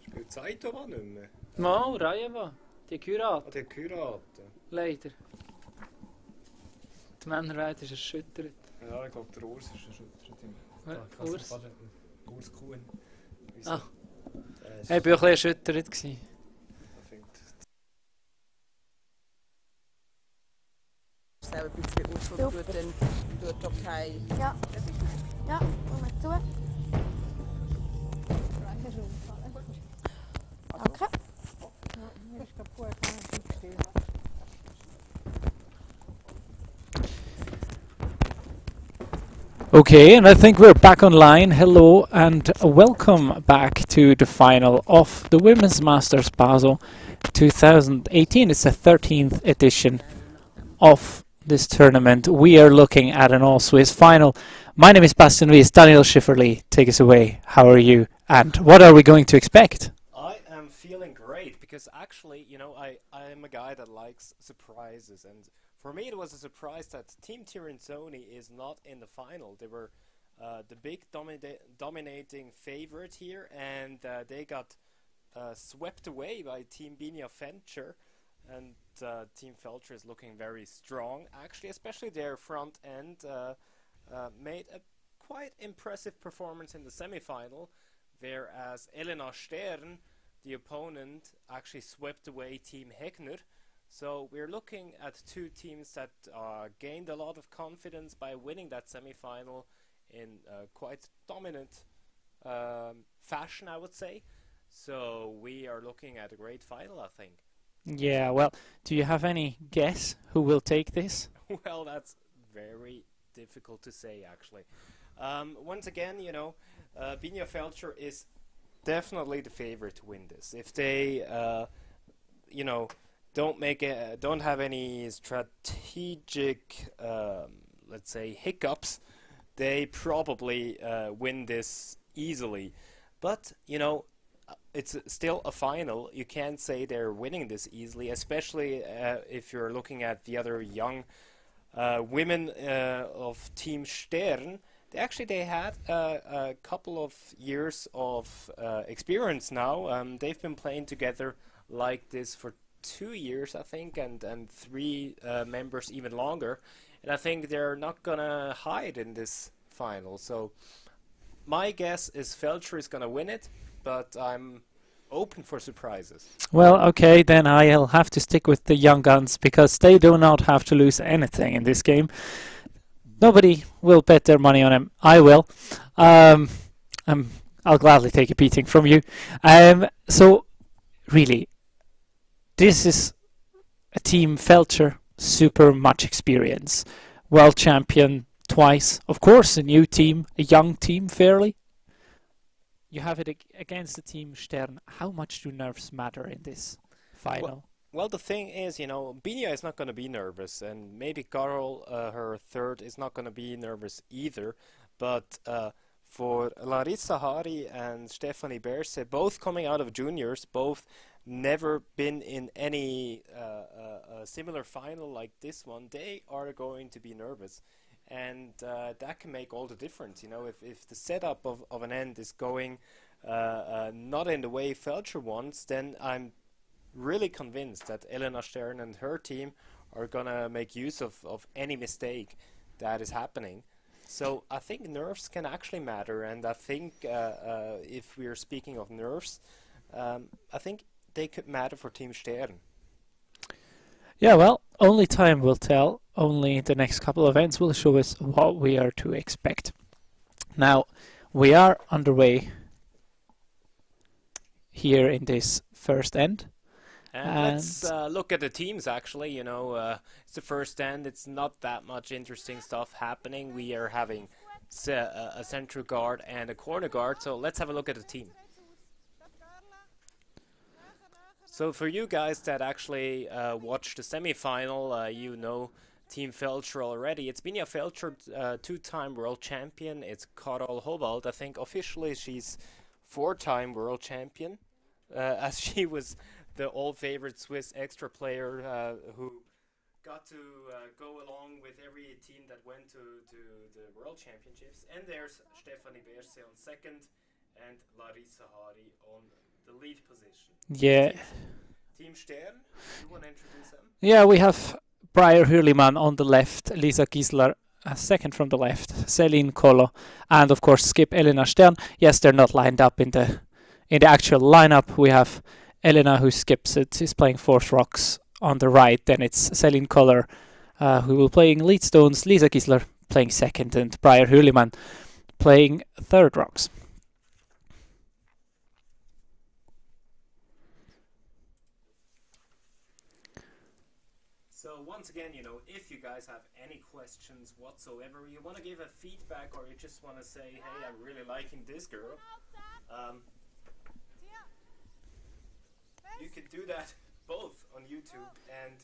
Spielt Sidorova nicht mehr? Mal, Rajeva. Die geheiratet. Ah, die geheiratet. Leider. Die Männerwelt ist erschüttert. Ja, ich glaube, der Urs ist erschüttert. Urs? Urs Kuhn. Ah. Ich war auch ein bisschen erschüttert. Selber ein bisschen ausprobiert, dann tut okay. Ja. Ja, komm zu. Danke. Okay, and I think we're back online. Hello and welcome back to the final of the Women's Masters Basel 2018. It's the 13th edition of this tournament. We are looking at an all-Swiss final. My name is Bastian Wüest. Daniel Schifferle, take us away. How are you? And what are we going to expect? I am feeling great because actually, you know, I am a guy that likes surprises, and for me it was a surprise that Team Tirinzoni is not in the final. They were the big dominating favorite here, and they got swept away by Team Binia Feltscher, and Team Feltscher is looking very strong actually, especially their front end made a quite impressive performance in the semi-final, whereas Elena Stern, the opponent, actually swept away Team Hegner. So we're looking at two teams that gained a lot of confidence by winning that semi-final in quite dominant fashion, I would say. So we are looking at a great final, I think. Yeah, well, do you have any guess who will take this? Well, that's very difficult to say, actually. Once again, you know, Binia Feltscher is definitely the favorite to win this. If they, you know, don't have any strategic, let's say, hiccups, they probably win this easily. But, you know, it's still a final. You can't say they're winning this easily, especially if you're looking at the other young women of Team Stern. They had a couple of years of experience now. They've been playing together like this for 2 years, I think, and 3 members even longer. And I think they're not gonna hide in this final. So my guess is Feltscher is gonna win it, but I'm open for surprises. Well, okay, then I'll have to stick with the young guns because they do not have to lose anything in this game. Nobody will bet their money on him. I will. I'll gladly take a beating from you. So, really, this is a team Feltscher, super much experience. World champion twice. Of course, a new team, a young team, fairly. You have it against the team Stern. How much do nerves matter in this final? Well, the thing is, you know, Binia is not going to be nervous, and maybe Carol, her third, is not going to be nervous either. But for Larissa Hari and Stefanie Berse, both coming out of juniors, both never been in any similar final like this one, they are going to be nervous. And that can make all the difference, you know, if the setup of an end is going not in the way Feltscher wants, then I'm really convinced that Elena Stern and her team are gonna make use of any mistake that is happening. So I think nerves can actually matter, and I think if we are speaking of nerves, I think they could matter for Team Stern. Yeah, well, only time will tell. Only the next couple of events will show us what we are to expect. Now, we are underway here in this first end. And let's look at the teams, actually. You know, it's the first end. It's not that much interesting stuff happening. We are having a central guard and a corner guard. So let's have a look at the team. So for you guys that actually watched the semi-final, you know Team Feltscher already. It's Binia Feltscher, 2-time world champion. It's Carol Hobald. I think officially she's 4-time world champion, as she was the all-favorite Swiss extra player who got to go along with every team that went to the World Championships. And there's Stefanie Berse on second and Larissa Hari on the lead position. Yeah. Team Stern, you want to introduce them? Yeah, we have Briar Hürlimann on the left, Lisa Giesler second from the left, Celine Kolo, and of course Skip Elena Stern. Yes, they're not lined up in the actual lineup. We have Elena who skips it, is playing fourth rocks on the right. Then it's Celine Koller who will playing lead stones, Lisa Giesler playing second, and Briar Hürlimann playing third rocks. So once again, you know, if you guys have any questions whatsoever, you want to give a feedback, or you just want to say, hey, I'm really liking this girl, you could do that both on YouTube, and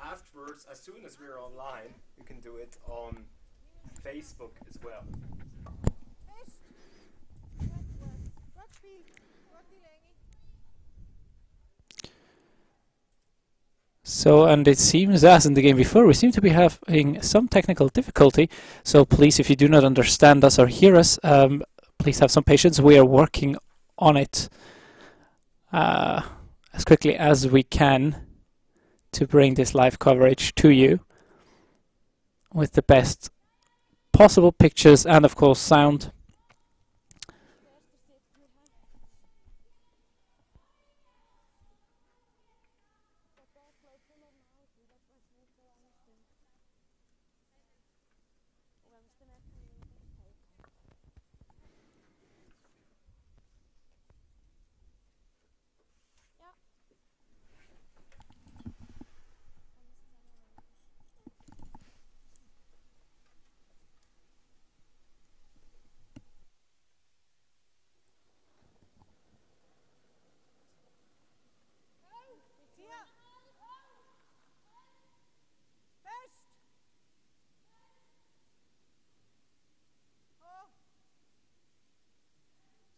afterwards, as soon as we're online, you can do it on Facebook as well. So, and it seems as in the game before, we seem to be having some technical difficulty. So please, if you do not understand us or hear us, please have some patience. We are working on it as quickly as we can to bring this live coverage to you with the best possible pictures and, of course, sound.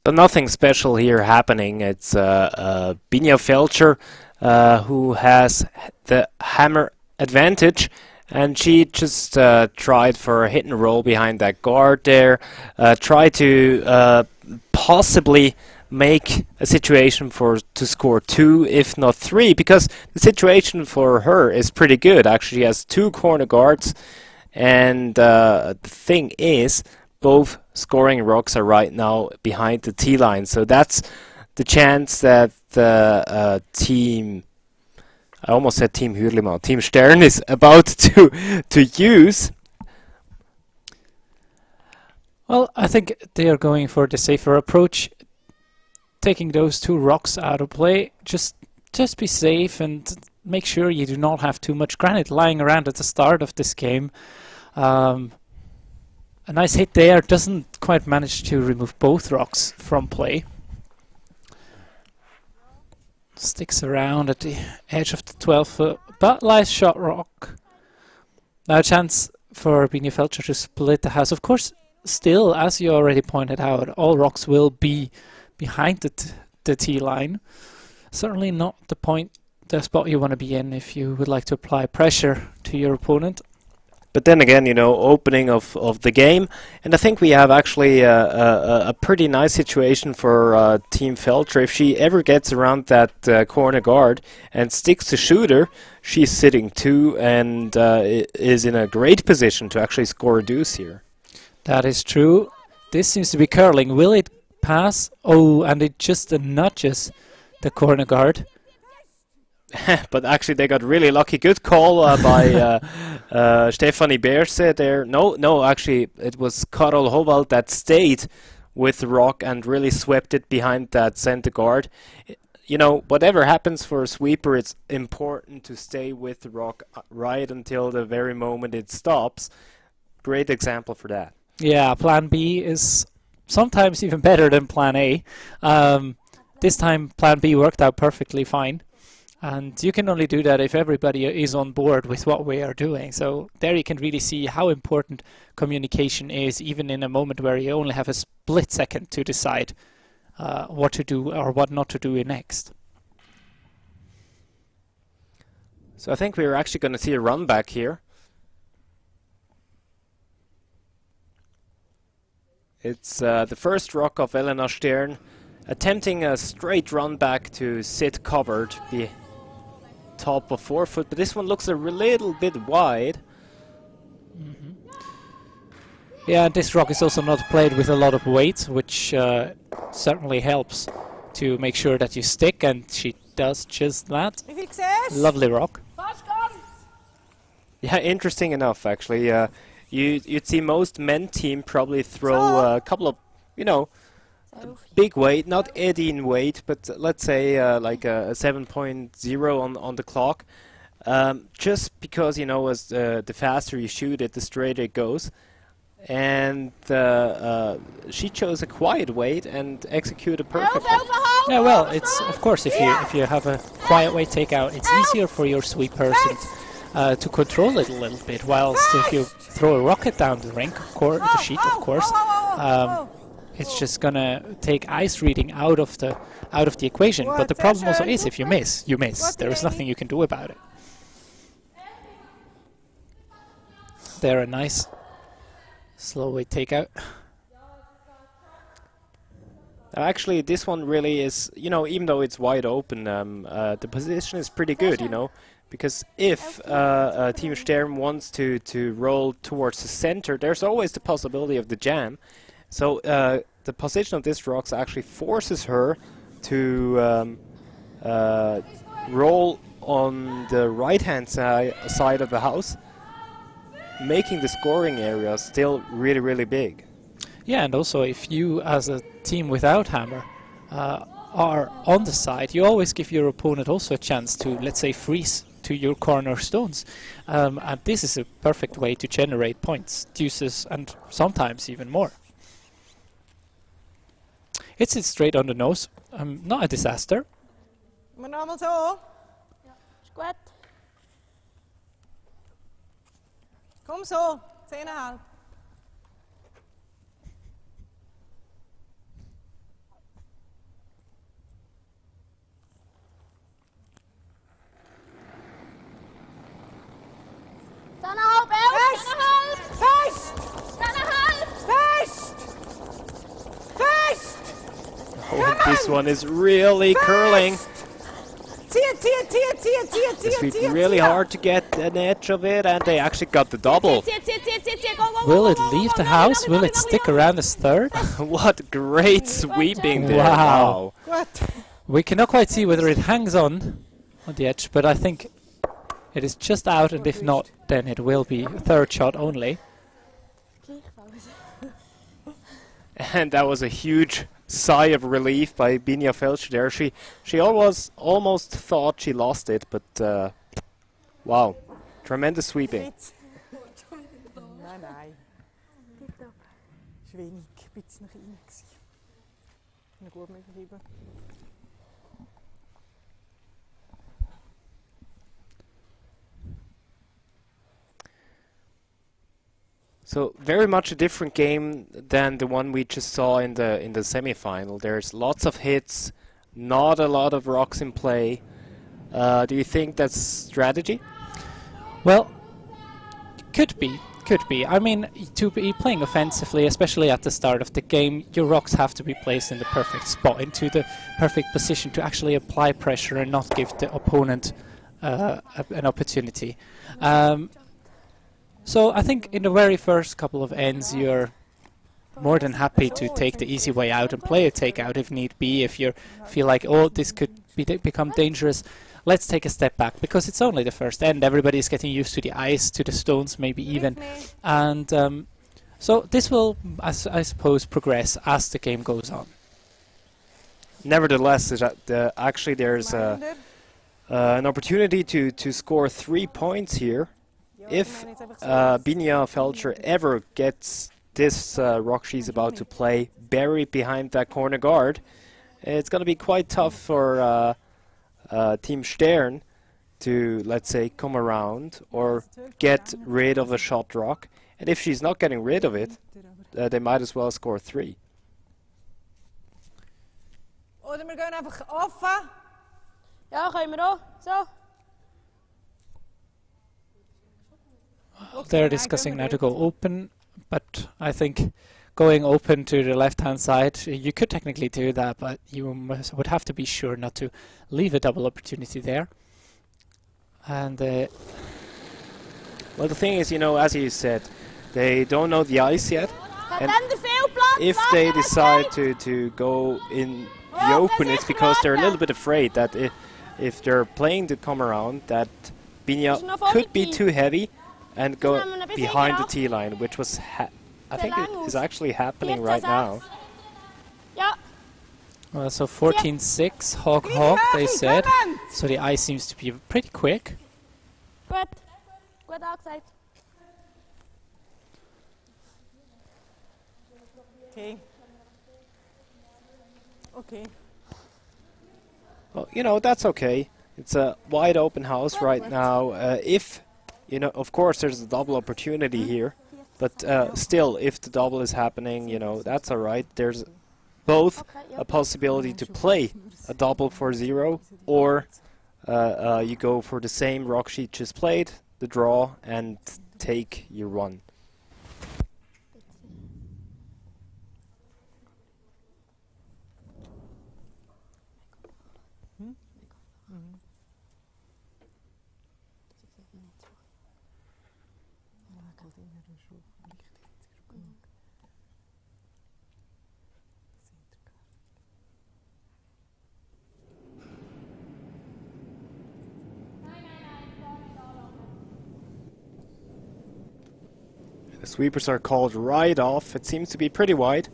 So nothing special here happening. It's Binia Feltscher who has the hammer advantage, and she just tried for a hit and roll behind that guard there, tried to possibly make a situation to score 2, if not 3, because the situation for her is pretty good. Actually, she has 2 corner guards, and the thing is, both scoring rocks are right now behind the T-line, so that's the chance that the team, I almost said Team Hürlimann, Team Stern is about to use. Well, I think they are going for the safer approach, taking those 2 rocks out of play. Just be safe and make sure you do not have too much granite lying around at the start of this game. A nice hit there, doesn't quite manage to remove both rocks from play. Sticks around at the edge of the 12-foot, but nice shot rock. Now a chance for Binia Feltscher to split the house. Of course, still, as you already pointed out, all rocks will be behind the T-line. Certainly not the spot you want to be in if you would like to apply pressure to your opponent. But then again, you know, opening of the game, and I think we have actually a pretty nice situation for Team Feltscher. If she ever gets around that corner guard and sticks to shooter, she's sitting 2 and is in a great position to actually score a deuce here. That is true. This seems to be curling. Will it pass? Oh, and it just nudges the corner guard. But actually they got really lucky. Good call by Stefanie Berse there. No, actually it was Karol Howald that stayed with the rock and really swept it behind that center guard. You know, whatever happens for a sweeper, it's important to stay with the rock right until the very moment it stops. Great example for that. Yeah, plan B is sometimes even better than plan A. This time plan B worked out perfectly fine. And you can only do that if everybody is on board with what we are doing. So there you can really see how important communication is, even in a moment where you only have a split second to decide what to do or what not to do next. So I think we're actually going to see a run back here. It's the first rock of Elena Stern, attempting a straight run back to sit covered, be top of forefoot, but this one looks a little bit wide. Yeah, this rock is also not played with a lot of weight, which certainly helps to make sure that you stick, and she does just that. Lovely rock. Yeah, interesting enough, actually. You'd see most men team probably throw a couple of, you know, big weight, not eddying weight, but let's say like a 7.0 on the clock. Just because, you know, as the faster you shoot it, the straighter it goes. And she chose a quiet weight and executed perfectly. Yeah, well, it's of course if you have a quiet weight takeout, it's easier for your SUI person to control it a little bit. Whilst if you throw a rocket down the rink, the sheet, of course, it's just gonna take ice reading out of the equation. But the problem also is if you miss, you miss. There is nothing you can do about it. There, a nice slow weight takeout. Actually, this one really is, you know, even though it's wide open, the position is pretty good, you know, because if Team Stern wants to roll towards the center, there's always the possibility of the jam. So the position of this rocks actually forces her to roll on the right-hand side of the house, making the scoring area still really, really big. Yeah, and also if you, as a team without hammer, are on the side, you always give your opponent also a chance to, let's say, freeze to your corner stones. And this is a perfect way to generate points, deuces, and sometimes even more. It sits straight on the nose. Not a disaster. Maar allemaal zo. Squat. Kom zo. 10,5. Oh, this one is really curling. It's really hard to get an edge of it, and they actually got the double. Will it leave the house? Will it stick around as third? What great sweeping there. Wow. We cannot quite see whether it hangs on the edge, but I think it is just out, and if not, then it will be a third shot only. And that was a huge sigh of relief by Binia Feltscher there. She almost thought she lost it, but wow, tremendous sweeping. Nein, nein. Ist wenig, ein bisschen nach innen gewesen. Eine gut mitgeblieben. So very much a different game than the one we just saw in the semi-final. There's lots of hits, not a lot of rocks in play. Do you think that's strategy? Well, could be. I mean, to be playing offensively, especially at the start of the game, your rocks have to be placed in the perfect spot, into the perfect position to actually apply pressure and not give the opponent an opportunity. So I think in the very first couple of ends you're more than happy to take the easy way out and play a takeout if need be. If you feel like, oh, this could become dangerous, let's take a step back, because it's only the first end. Everybody's getting used to the ice, to the stones maybe even. And so this will, I suppose, progress as the game goes on. Nevertheless, actually there's an opportunity to score 3 points here. If Binia Feltscher ever gets this rock she's about to play buried behind that corner guard, it's going to be quite tough for Team Stern to, let's say, come around or get rid of the shot rock. And if she's not getting rid of it, they might as well score 3. Oder wir gehen einfach offen. Ja, können wir auch. So. They're discussing now to go open, but I think going open to the left-hand side, you could technically do that, but you would have to be sure not to leave a double opportunity there. And well, the thing is, you know, as you said, they don't know the ice yet, and if they decide to go in the open, it's because they're a little bit afraid that if they're playing the come around, that Binia could be too heavy and go behind the T line, which was I think it is actually happening right now. Well, so 14-6, Hog, they said. So the ice seems to be pretty quick. Gut. Gut angesagt. Okay. Okay. Well, you know, that's okay. It's a wide open house right now. If, you know, of course there's a double opportunity here, but still, if the double is happening, you know, that's alright. There's both a possibility to play a double for 0, or you go for the same rock sheet just played, the draw, and take your 1. The sweepers are called right off. It seems to be pretty wide.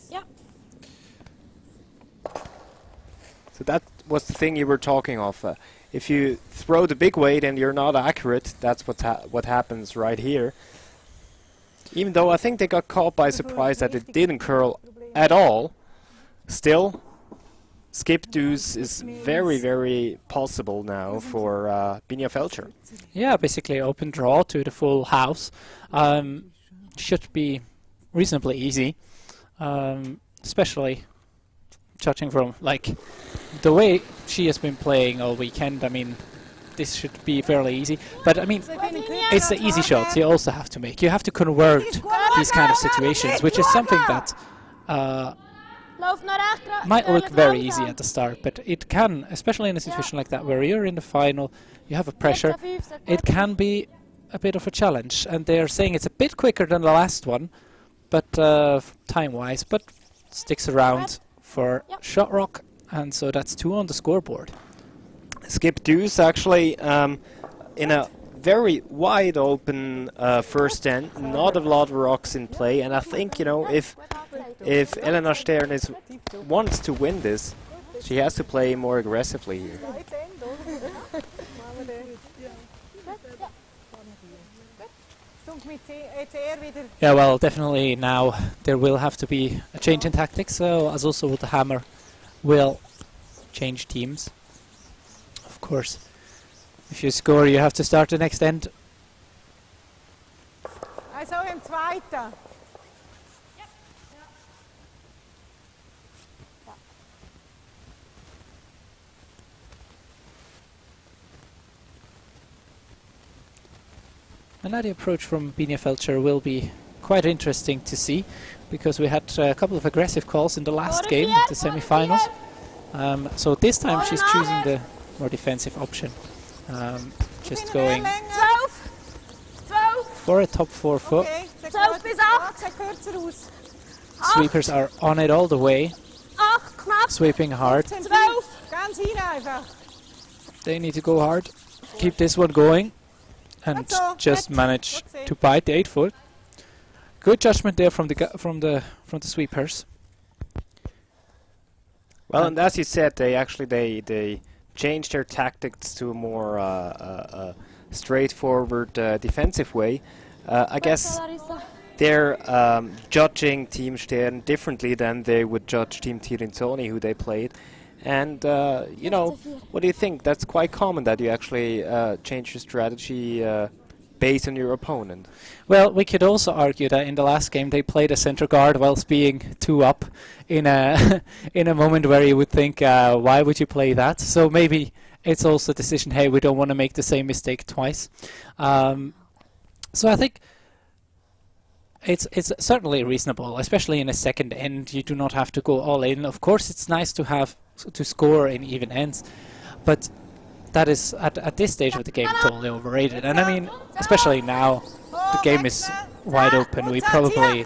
Ja. So that was the thing you were talking of. If you throw the big weight and you're not accurate, that's what happens right here. Even though I think they got caught by surprise that it didn't curl at all, still, skip deuce is very, very possible now for Binia Feltscher. Yeah, basically open draw to the full house. Should be reasonably easy, especially judging from like the way she has been playing all weekend. I mean, this should be fairly easy. But I mean, it's the easy shots you also have to make. You have to convert these kind of situations, which is something that might look very easy at the start, but it can, especially in a situation like that where you're in the final, you have a pressure, it can be a bit of a challenge. And they're saying it's a bit quicker than the last one, but time-wise, but sticks around for shot rock, and so that's 2 on the scoreboard. Skip deuce actually in a very wide open first end, not a lot of rocks in play, and I think, you know, if Elena Stern wants to win this, she has to play more aggressively here. Yeah, well, definitely now there will have to be a change in tactics, so as also with the hammer will change teams. Of course, if you score, you have to start the next end. Also im Zweiten. And now the approach from Binia Feltscher will be quite interesting to see, because we had a couple of aggressive calls in the last game, the semi-finals. So this time she's choosing the more defensive option. Just going for a top 4 foot. Sweepers are on it all the way, sweeping hard. They need to go hard, keep this one going, and just manage to bite the 8 foot. Good judgment there from the sweepers. Well, and as you said, they changed their tactics to a more straightforward defensive way. I guess they're judging Team Stern differently than they would judge Team Tirinzoni, who they played. And, you know, what do you think? That's quite common that you actually change your strategy based on your opponent. Well, we could also argue that in the last game they played a center guard whilst being 2 up in a in a moment where you would think, why would you play that? So maybe it's also a decision, hey, we don't want to make the same mistake twice. So I think it's certainly reasonable, especially in a second end. You do not have to go all in. Of course, it's nice to have to score in even ends, but that is at this stage of the game totally overrated. And I mean, especially now, the game is wide open. We probably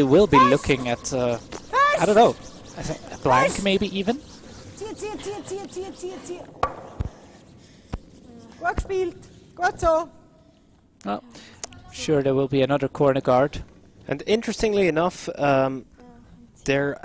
will be looking at I don't know, I think a blank maybe even. Gut gespielt. Gut so. Well, sure, there will be another corner guard. And interestingly enough, there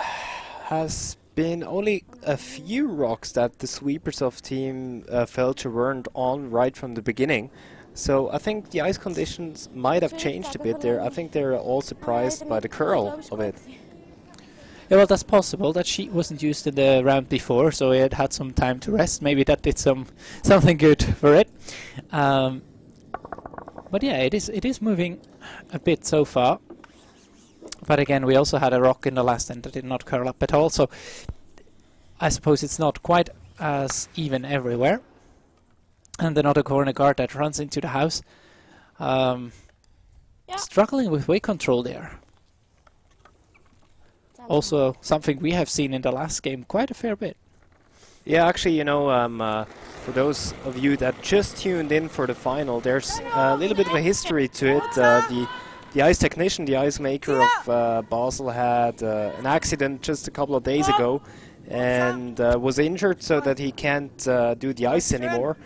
has been only a few rocks that the sweepers of Team Feltscher weren't on right from the beginning. So I think the ice conditions might have changed a bit there. I think they're all surprised by the curl of it. Yeah, well, that's possible. That sheet wasn't used in the round before, so it had some time to rest. Maybe that did something good for it. But yeah, it is moving a bit so far. But again, we also had a rock in the last end that did not curl up at all, so I suppose it's not quite as even everywhere. And another corner guard that runs into the house. Struggling with weight control there. Also something we have seen in the last game quite a fair bit. Yeah, actually, you know, for those of you that just tuned in for the final, there's a little bit of a history to it. The ice technician, the ice maker of Basel had an accident just a couple of days ago and was injured so that he can't do the ice anymore.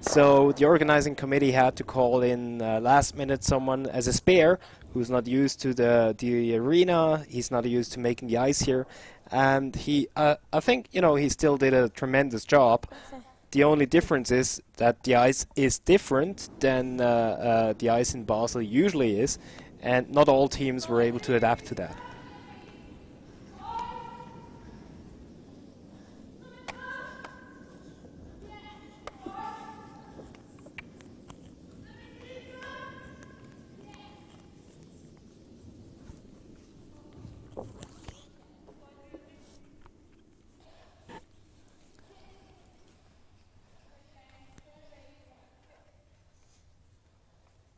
So the organizing committee had to call in last minute someone as a spare who's not used to the arena, he's not used to making the ice here. And he, I think, you know, he still did a tremendous job. The only difference is that the ice is different than the ice in Basel usually is, and not all teams were able to adapt to that.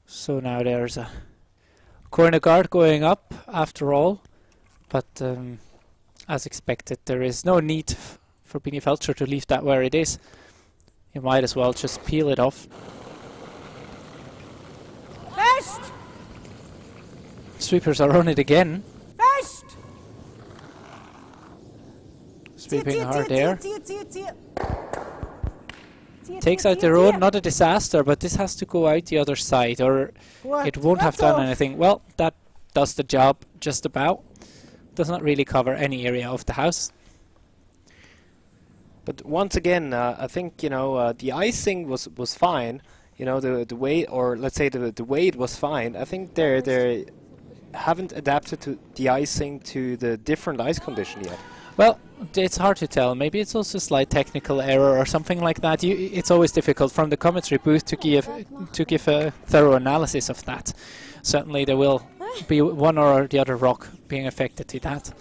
So now there's a corner guard going up after all, but as expected there is no need for Binia Feltscher to leave that where it is. You might as well just peel it off. Fest! Sweepers are on it again. Fest! Sweeping hard there. Takes out the road, not a disaster, but this has to go out the other side or it won't have done anything. Well, that does the job just about. Does not really cover any area of the house. But once again, I think, you know, the icing was fine. You know, the weight, or let's say the weight was fine. I think they haven't adapted to the icing to the different ice condition yet. Well, it's hard to tell. Maybe it's also a slight technical error or something like that. It's always difficult from the commentary booth to give a thorough analysis of that. Certainly there will be one or the other rock being affected to that.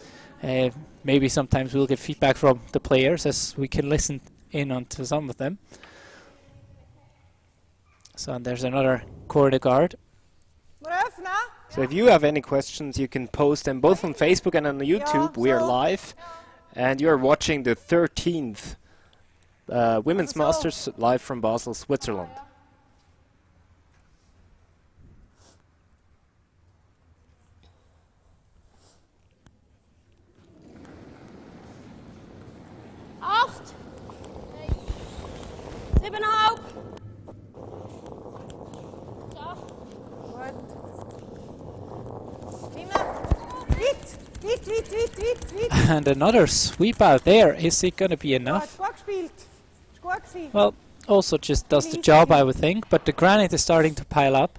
Maybe sometimes we'll get feedback from the players as we can listen in onto some of them. So and there's another corner guard. So if you have any questions, you can post them both on Facebook and on YouTube. We are live. And you're watching the 13th Women's Masters live from Basel, Switzerland. Acht. 7,5. And another sweep out there. Is it going to be enough? Well, also just does the job, I would think, but the granite is starting to pile up.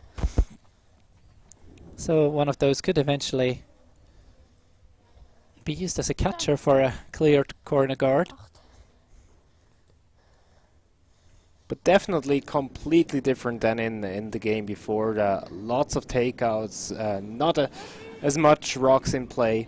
So one of those could eventually be used as a catcher for a cleared corner guard. But definitely completely different than in the game before. Lots of takeouts, not as much rocks in play.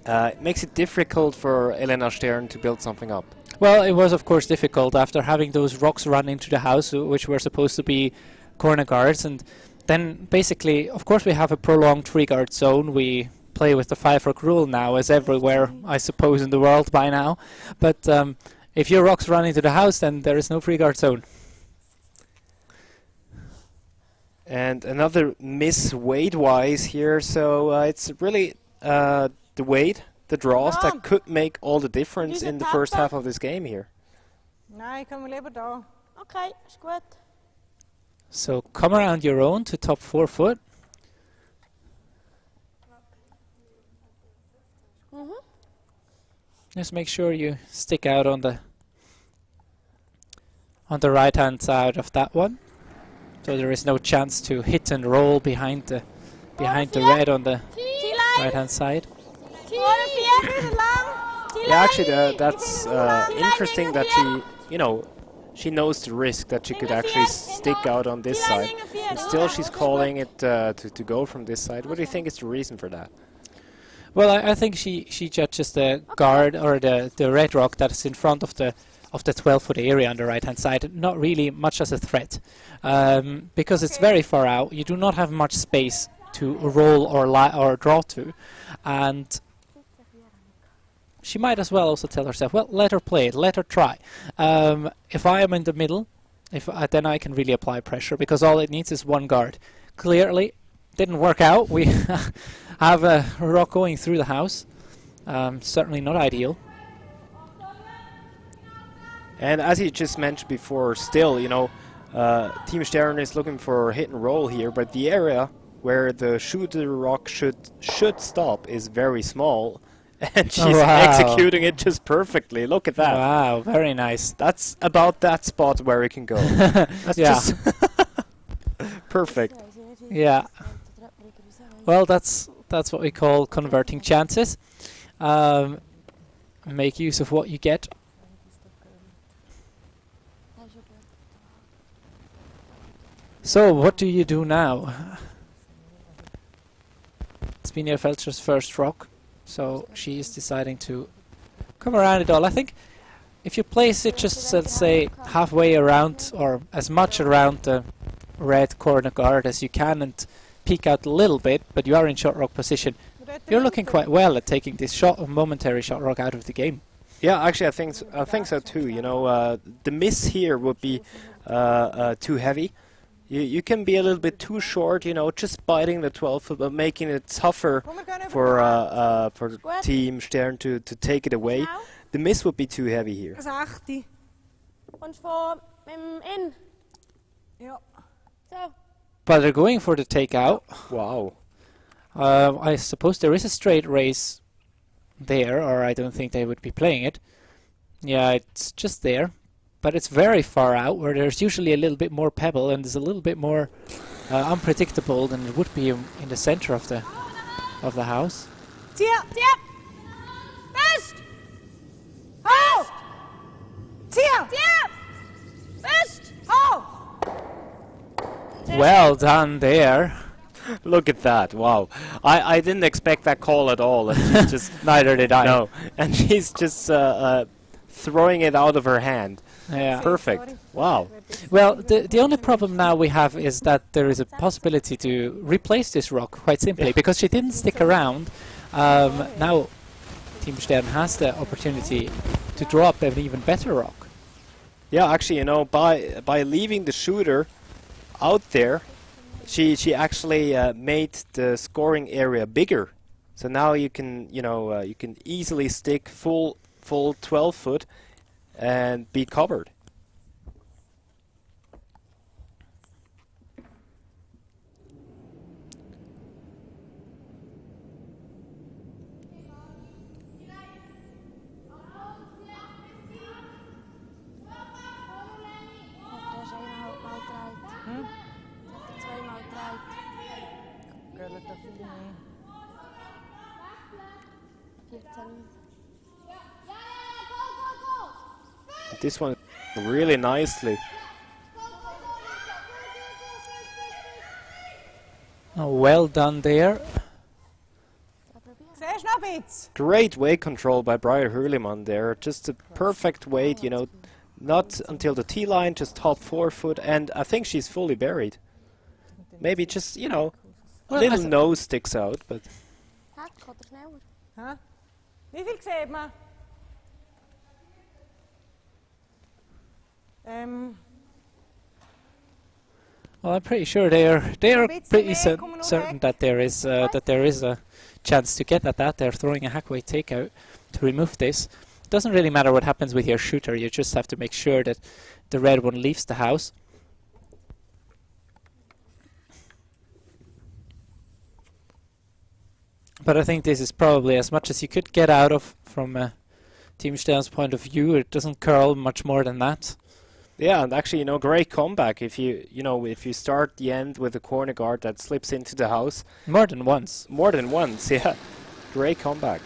It makes it difficult for Elena Stern to build something up. Well, it was of course difficult after having those rocks run into the house, which were supposed to be corner guards, and then basically, of course, we have a prolonged free guard zone. We play with the 5-rock rule now, as everywhere, I suppose, in the world by now. But if your rocks run into the house, then there is no free guard zone. And another miss weight-wise here, so it's really the weight, the draws, that could make all the difference in the first half of this game here. Nein, können wir lieber da. Okay, ist gut. So come around your own to top 4 foot. Just make sure you stick out on the right hand side of that one, so there is no chance to hit and roll behind the red on the right hand side. Yeah, actually, that's interesting that she, she knows the risk that she could actually stick out on this side, and still she's calling it to go from this side. What do you think is the reason for that? Well, I think she judges the guard or the red rock that is in front of the 12-foot area on the right hand side not really much as a threat, because it's very far out. You do not have much space to roll or draw to, and she might as well also tell herself, well, let her play it, let her try. If I am in the middle, then I can really apply pressure, because all it needs is one guard. Clearly, didn't work out. We have a rock going through the house. Certainly not ideal. And as you just mentioned before, still, Team Stern is looking for hit and roll here, but the area where the shooter rock should stop is very small. And she's executing it just perfectly. Look at that. Wow, very nice. That's about that spot where it can go. That's just perfect. Yeah. Well, that's what we call converting chances. Make use of what you get. So, what do you do now? It's Binia Feltscher's first rock. So she is deciding to come around it all. I think if you place it just, let's say, halfway around or as much around the red corner guard as you can and peek out a little bit, but you are in shot rock position, you're looking quite well at taking this momentary shot rock out of the game. Yeah, actually, I think so too. The miss here would be too heavy. You can be a little bit too short, just biting the 12-foot, but making it tougher for Team Stern to take it away. The miss would be too heavy here. But they're going for the takeout. Wow. I suppose there is a straight race there, or I don't think they would be playing it. Yeah, it's just there. But it's very far out, where there's usually a little bit more pebble and is a little bit more unpredictable than it would be in the center of the house. Best! Best! Best! Well done there. Look at that! Wow, I didn't expect that call at all. And she's just neither did I. No, and she's just throwing it out of her hand. Yeah. Perfect. Wow. Well, the only problem now we have is that there is a possibility to replace this rock quite simply, because she didn't stick around. Now Team Stern has the opportunity to draw up an even better rock. Yeah, actually, by leaving the shooter out there, she actually made the scoring area bigger. So now you can you can easily stick full 12-foot and be covered. This one really nicely. Oh, well done there. Great weight control by Brian Hürlimann there. Just a perfect weight, you know, not until the T-line, just top forefoot, and I think she's fully buried. Maybe just, you know, little nose sticks out, but... Huh? Wie viel sieht man? Well, I'm pretty sure they are pretty certain that there is a chance to get at that. They're throwing a hackway takeout to remove this. Doesn't really matter what happens with your shooter. You just have to make sure that the red one leaves the house. But I think this is probably as much as you could get out of from Team Stern's point of view. It doesn't curl much more than that. Yeah, and actually, you know, great comeback. If you start the end with a corner guard that slips into the house. More than once. More than once, yeah. Great comeback.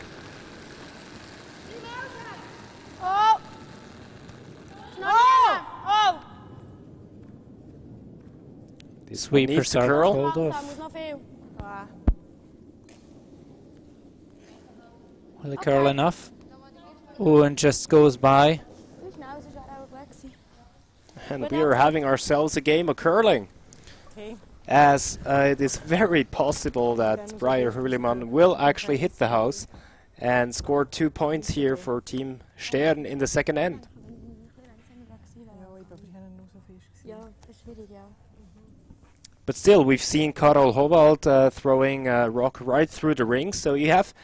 Oh! Oh! This sweepers are curl. called Daar off. moet nog veel. Will it curl enough? Oh, and just goes by. And we are having ourselves a game of curling. Okay. As it is very possible that Brian Hürlimann will actually hit the house and score 2 points here for Team Stern in the second end. But still, we've seen Karol Howald throwing a rock right through the ring, so you have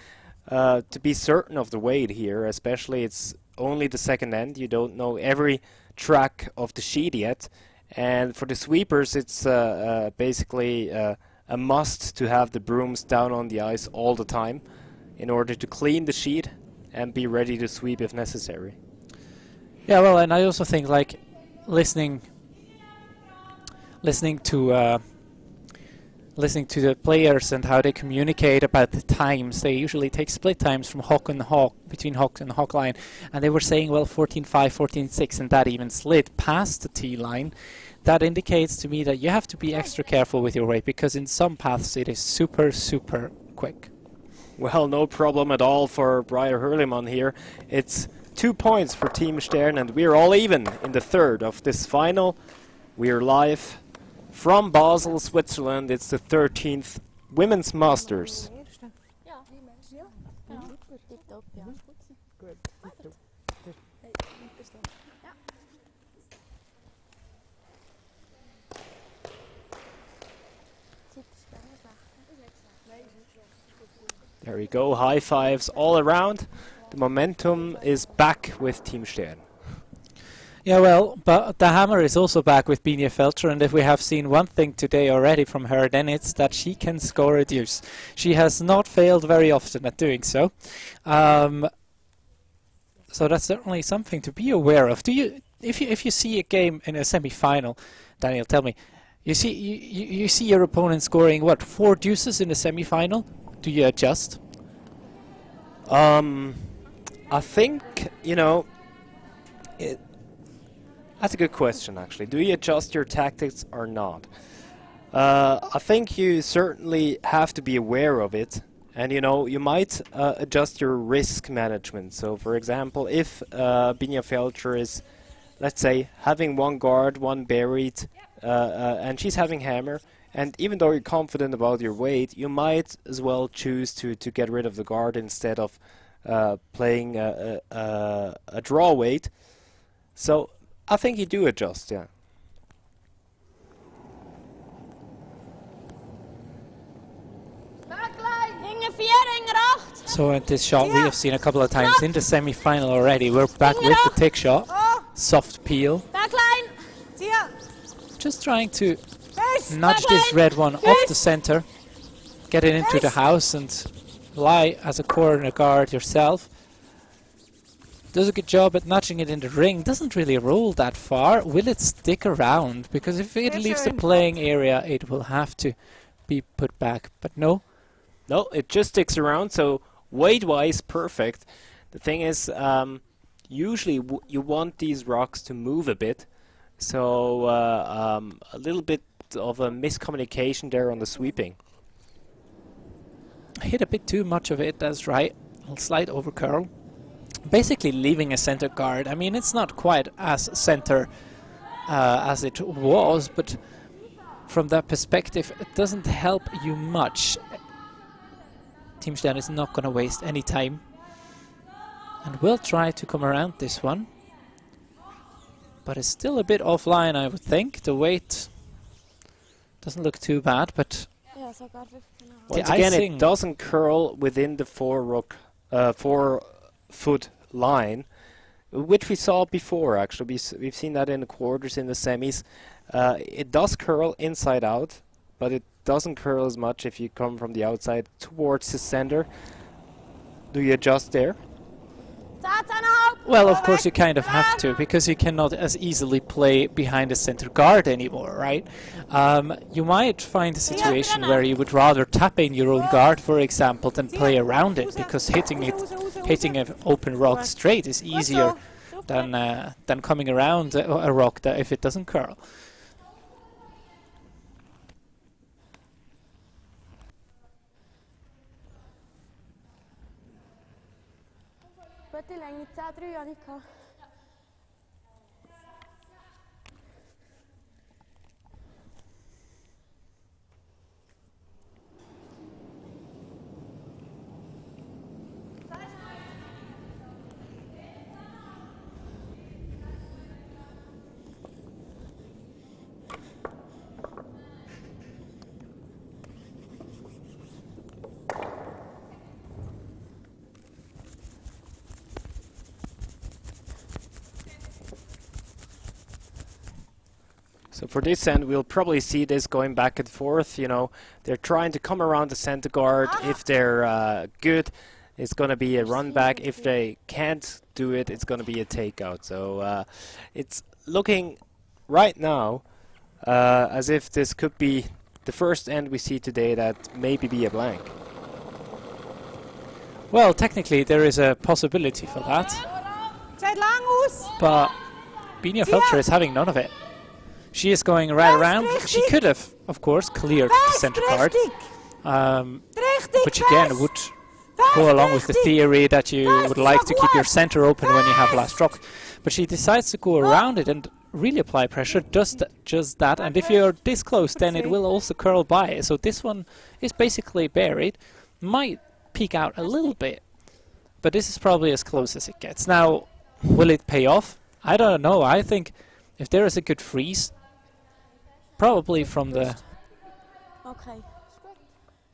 to be certain of the weight here, especially it's only the second end. You don't know every track of the sheet yet. And for the sweepers, it's basically a must to have the brooms down on the ice all the time in order to clean the sheet and be ready to sweep if necessary. Yeah, well, and I also think like listening to the players and how they communicate about the times. They usually take split times from hawk and hawk, between hawk and hawk line, and they were saying, well, 14.5, 14.6, and that even slid past the T line. That indicates to me that you have to be extra careful with your weight, because in some paths it is super, super quick. Well, no problem at all for Brian Hürlimann here. It's 2 points for Team Stern, and we're all even in the third of this final. We're live from Basel, Switzerland. It's the 13th Women's Masters. There we go, high fives all around. The momentum is back with Team Stern. Yeah, well, but the hammer is also back with Binia Feltscher, and if we have seen one thing today already from her, then it's that she can score a deuce. She has not failed very often at doing so. So that's certainly something to be aware of. Do you, if you see a game in a semi-final, Daniel, tell me, you see your opponent scoring what, 4 deuces in a semi-final? Do you adjust? I think, you know, that's a good question, actually. Do you adjust your tactics or not? I think you certainly have to be aware of it. And, you know, you might adjust your risk management. So, for example, if Binia Feltscher is, let's say, having one guard, one buried, and she's having hammer, and even though you're confident about your weight, you might as well choose to get rid of the guard instead of playing a draw weight. So I think you do adjust, yeah. So at this shot we have seen a couple of times in the semi-final already. We're back with the tick shot. Soft peel. Just trying to nudge this red one off the center. Get it into the house and lie as a corner guard yourself. Does a good job at nudging it in the ring. Doesn't really roll that far. Will it stick around? Because if it leaves the playing area, it will have to be put back. But no. No, it just sticks around. So weight-wise, perfect. The thing is, usually you want these rocks to move a bit. So a little bit of a miscommunication there on the sweeping. hit a bit too much of it, that's right. A slight over curl. Basically leaving a center guard. I mean, it's not quite as center as it was, but from that perspective, it doesn't help you much. Team Stern is not going to waste any time. And will try to come around this one. But it's still a bit offline, I would think. The weight doesn't look too bad, but once again, it doesn't curl within the 4-foot line, which we saw before, actually. We've seen that in the quarters, in the semis. It does curl inside out, but it doesn't curl as much if you come from the outside towards the center. Do you adjust there? Well, of course you kind of have to, because you cannot as easily play behind the center guard anymore, right? You might find a situation where you would rather tap in your own guard, for example, than play around it, because hitting an open rock straight is easier than coming around a rock that if it doesn't curl. Die Länge 10-3 habe ich gehabt. So for this end, we'll probably see this going back and forth. You know, they're trying to come around the center guard. If they're good, it's going to be a run back. If they can't do it, it's going to be a takeout. So it's looking right now as if this could be the first end we see today that maybe be a blank. Well, technically there is a possibility for that, but Binia Feltscher is having none of it. She is going right around. She could have, of course, cleared the center guard, which again would go along with the theory that you would like to keep your center open when you have last rock. But she decides to go around it and really apply pressure, just that. And if you're this close, then it will also curl by. So this one is basically buried. Might peek out a little bit, but this is probably as close as it gets. Now, will it pay off? I don't know. I think if there is a good freeze, probably from the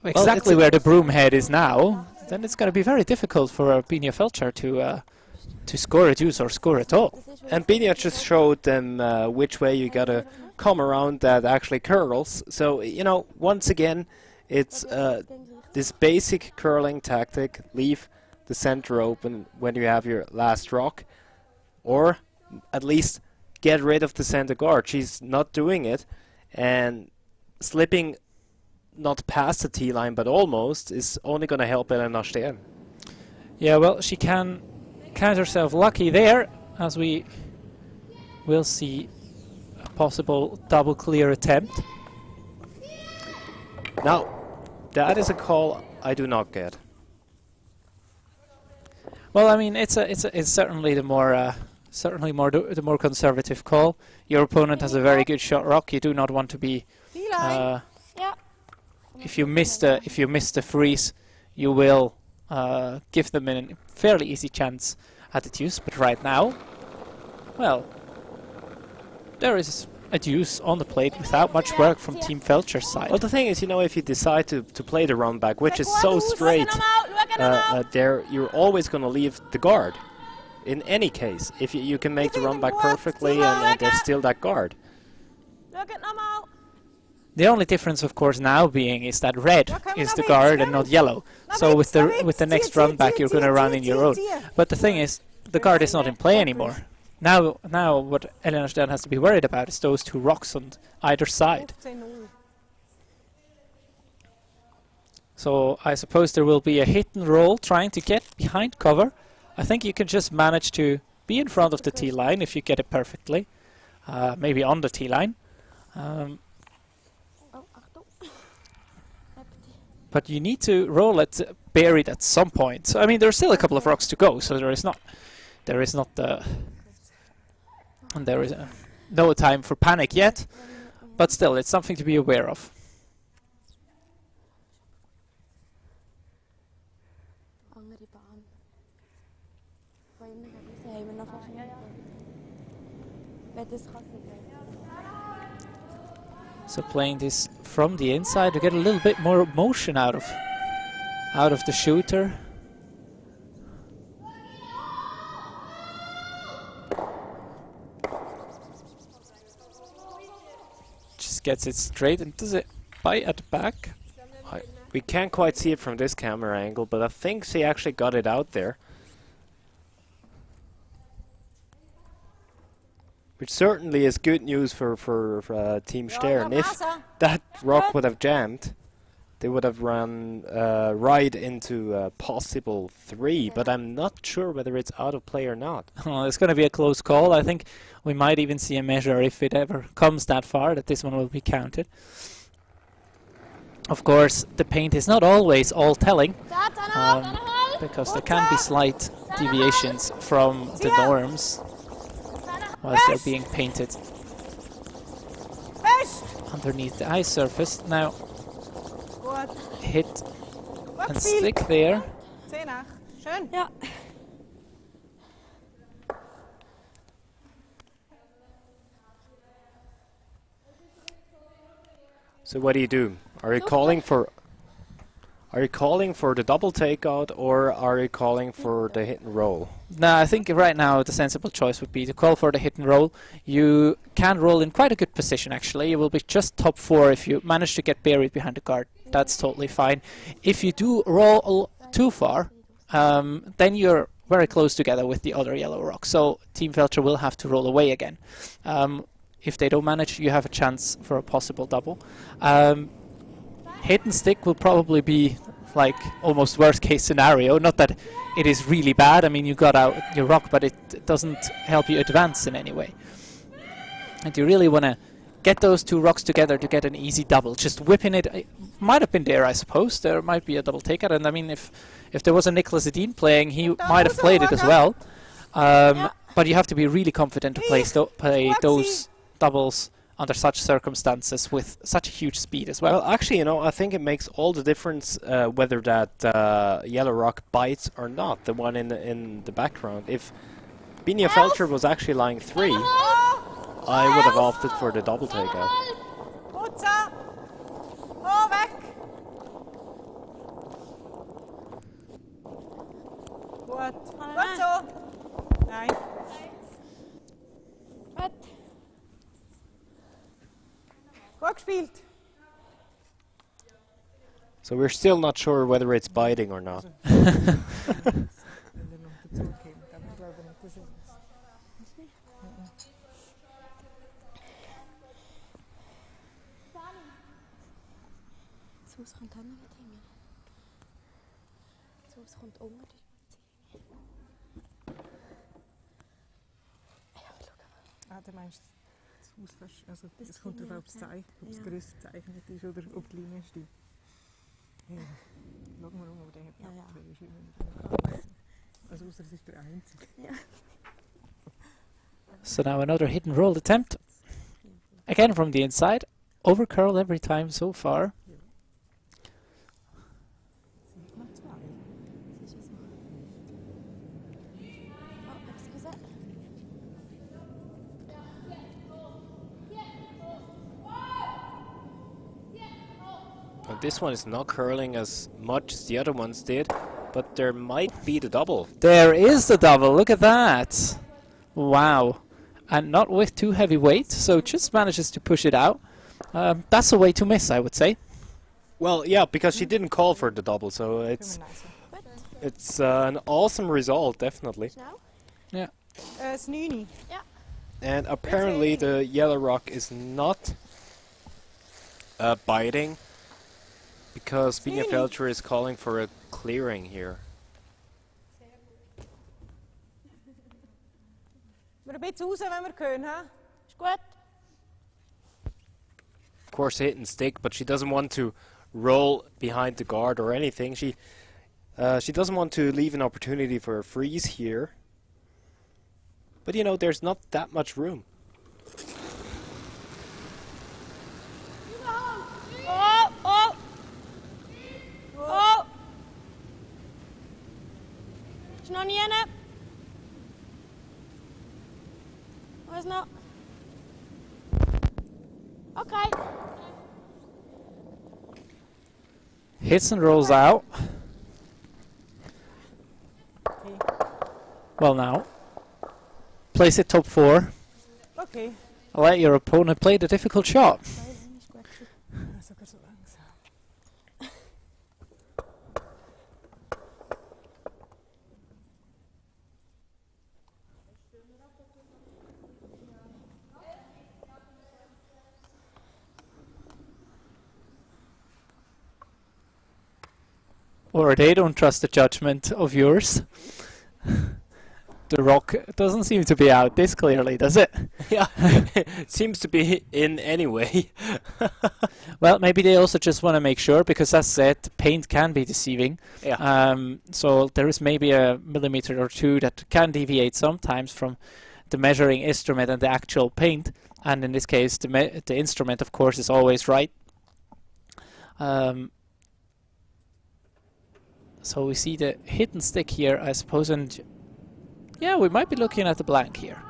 exactly where the broom head is now, then it's going to be very difficult for Binia Feltscher to score a deuce or score at all. And Binia just showed them which way you got to come around that actually curls. So, you know, once again, it's this basic curling tactic. Leave the center open when you have your last rock, or at least get rid of the center guard. She's not doing it, and slipping not past the T-line but almost is only going to help Elena Stern. Yeah, well, she can count herself lucky there, as we will see a possible double clear attempt. Now, that is a call I do not get. Well, I mean, it's certainly the more the more conservative call. Your opponent has a very good shot rock. You do not want to be. If you miss the freeze, you will give them a fairly easy chance at the deuce. But right now, well, there is a deuce on the plate without much work from Team Feltscher's side. Well, the thing is, you know, if you decide to play the run back, which is so straight, there you're always going to leave the guard. In any case, if you can make the run back perfectly, and there's still that guard. The only difference, of course, now being is that red is the guard and not yellow. So with the next run back, you're going to run in your own. But the thing is, the guard is not in play anymore. Now what Elena Stern has to be worried about is those two rocks on either side. So I suppose there will be a hit and roll trying to get behind cover. I think you can just manage to be in front of the T-line if you get it perfectly. Maybe on the T-line. but you need to roll it buried at some point. So, I mean, there's still a couple of rocks to go, so there is not no time for panic yet, but still, it's something to be aware of. So playing this from the inside to get a little bit more motion out of the shooter. Just gets it straight and does it bite at the back. We can't quite see it from this camera angle, but I think she actually got it out there. Which certainly is good news for Team Stern. If that rock would have jammed, they would have run right into a possible 3, but I'm not sure whether it's out of play or not. Oh, it's going to be a close call. I think we might even see a measure if it ever comes that far that this one will be counted. Of course, the paint is not always all telling, because there can be slight deviations from the norms whilst they're being painted underneath the ice surface. Now, hit and stick there. Ja. So what do? Are you calling for the double takeout, or are you calling for the hit and roll? No, I think right now the sensible choice would be to call for the hit and roll. You can roll in quite a good position actually. You will be just top 4 if you manage to get buried behind the guard. That's totally fine. If you do roll too far, then you're very close together with the other yellow rock. So Team Feltscher will have to roll away again. If they don't manage, you have a chance for a possible double. Hit and stick will probably be like almost worst case scenario. Not that it is really bad. I mean, you got out your rock, but it doesn't help you advance in any way. And you really want to get those 2 rocks together to get an easy double. Just whipping it might have been there, I suppose. There might be a double takeout, and I mean, if there was a Nicholas Edin playing, he might have played it as well. But you have to be really confident to play those doubles under such circumstances with such a huge speed as well. Well, actually, you know, I think it makes all the difference whether that yellow rock bites or not, the one in the background. If Binia Feltscher was actually lying 3, I would have opted for the double takeout. So we're still not sure whether it's biting or not. Du meinst das Haus, also es kommt darauf, ob das grösste gezeichnet ist oder ob die Linie stimmt. Ja. Schauen wir mal, wo der hat. Also außer es ist der einzige. Ja. So now another hit and roll attempt. Again from the inside. Over curl every time so far. This one is not curling as much as the other ones did, but there might be the double. There is the double, look at that. Wow. And not with too heavy weight, so just manages to push it out. That's a way to miss, I would say. Well, yeah, because she didn't call for the double, so it's an awesome result, definitely. Yeah. And apparently the yellow rock is not biting, because Binia Feltscher is calling for a clearing here. Of course hit and stick, but she doesn't want to roll behind the guard or anything. She doesn't want to leave an opportunity for a freeze here. But you know, there's not that much room. Is nog niet in, hè? Waar is nou? Okay. Hits and rolls out. Well now, place it top 4. Okay. Let your opponent play the difficult shot. Dat is ook weer zo langzaam. Or they don't trust the judgment of yours. The rock doesn't seem to be out this clearly, does it? Yeah, it seems to be in anyway. Well, maybe they also just want to make sure, because as said, the paint can be deceiving. Yeah. So there is maybe a millimeter or two that can deviate sometimes from the measuring instrument and the actual paint. And in this case, the instrument, of course, is always right. So we see the hidden stick here, I suppose, and yeah, we might be looking at the blank here.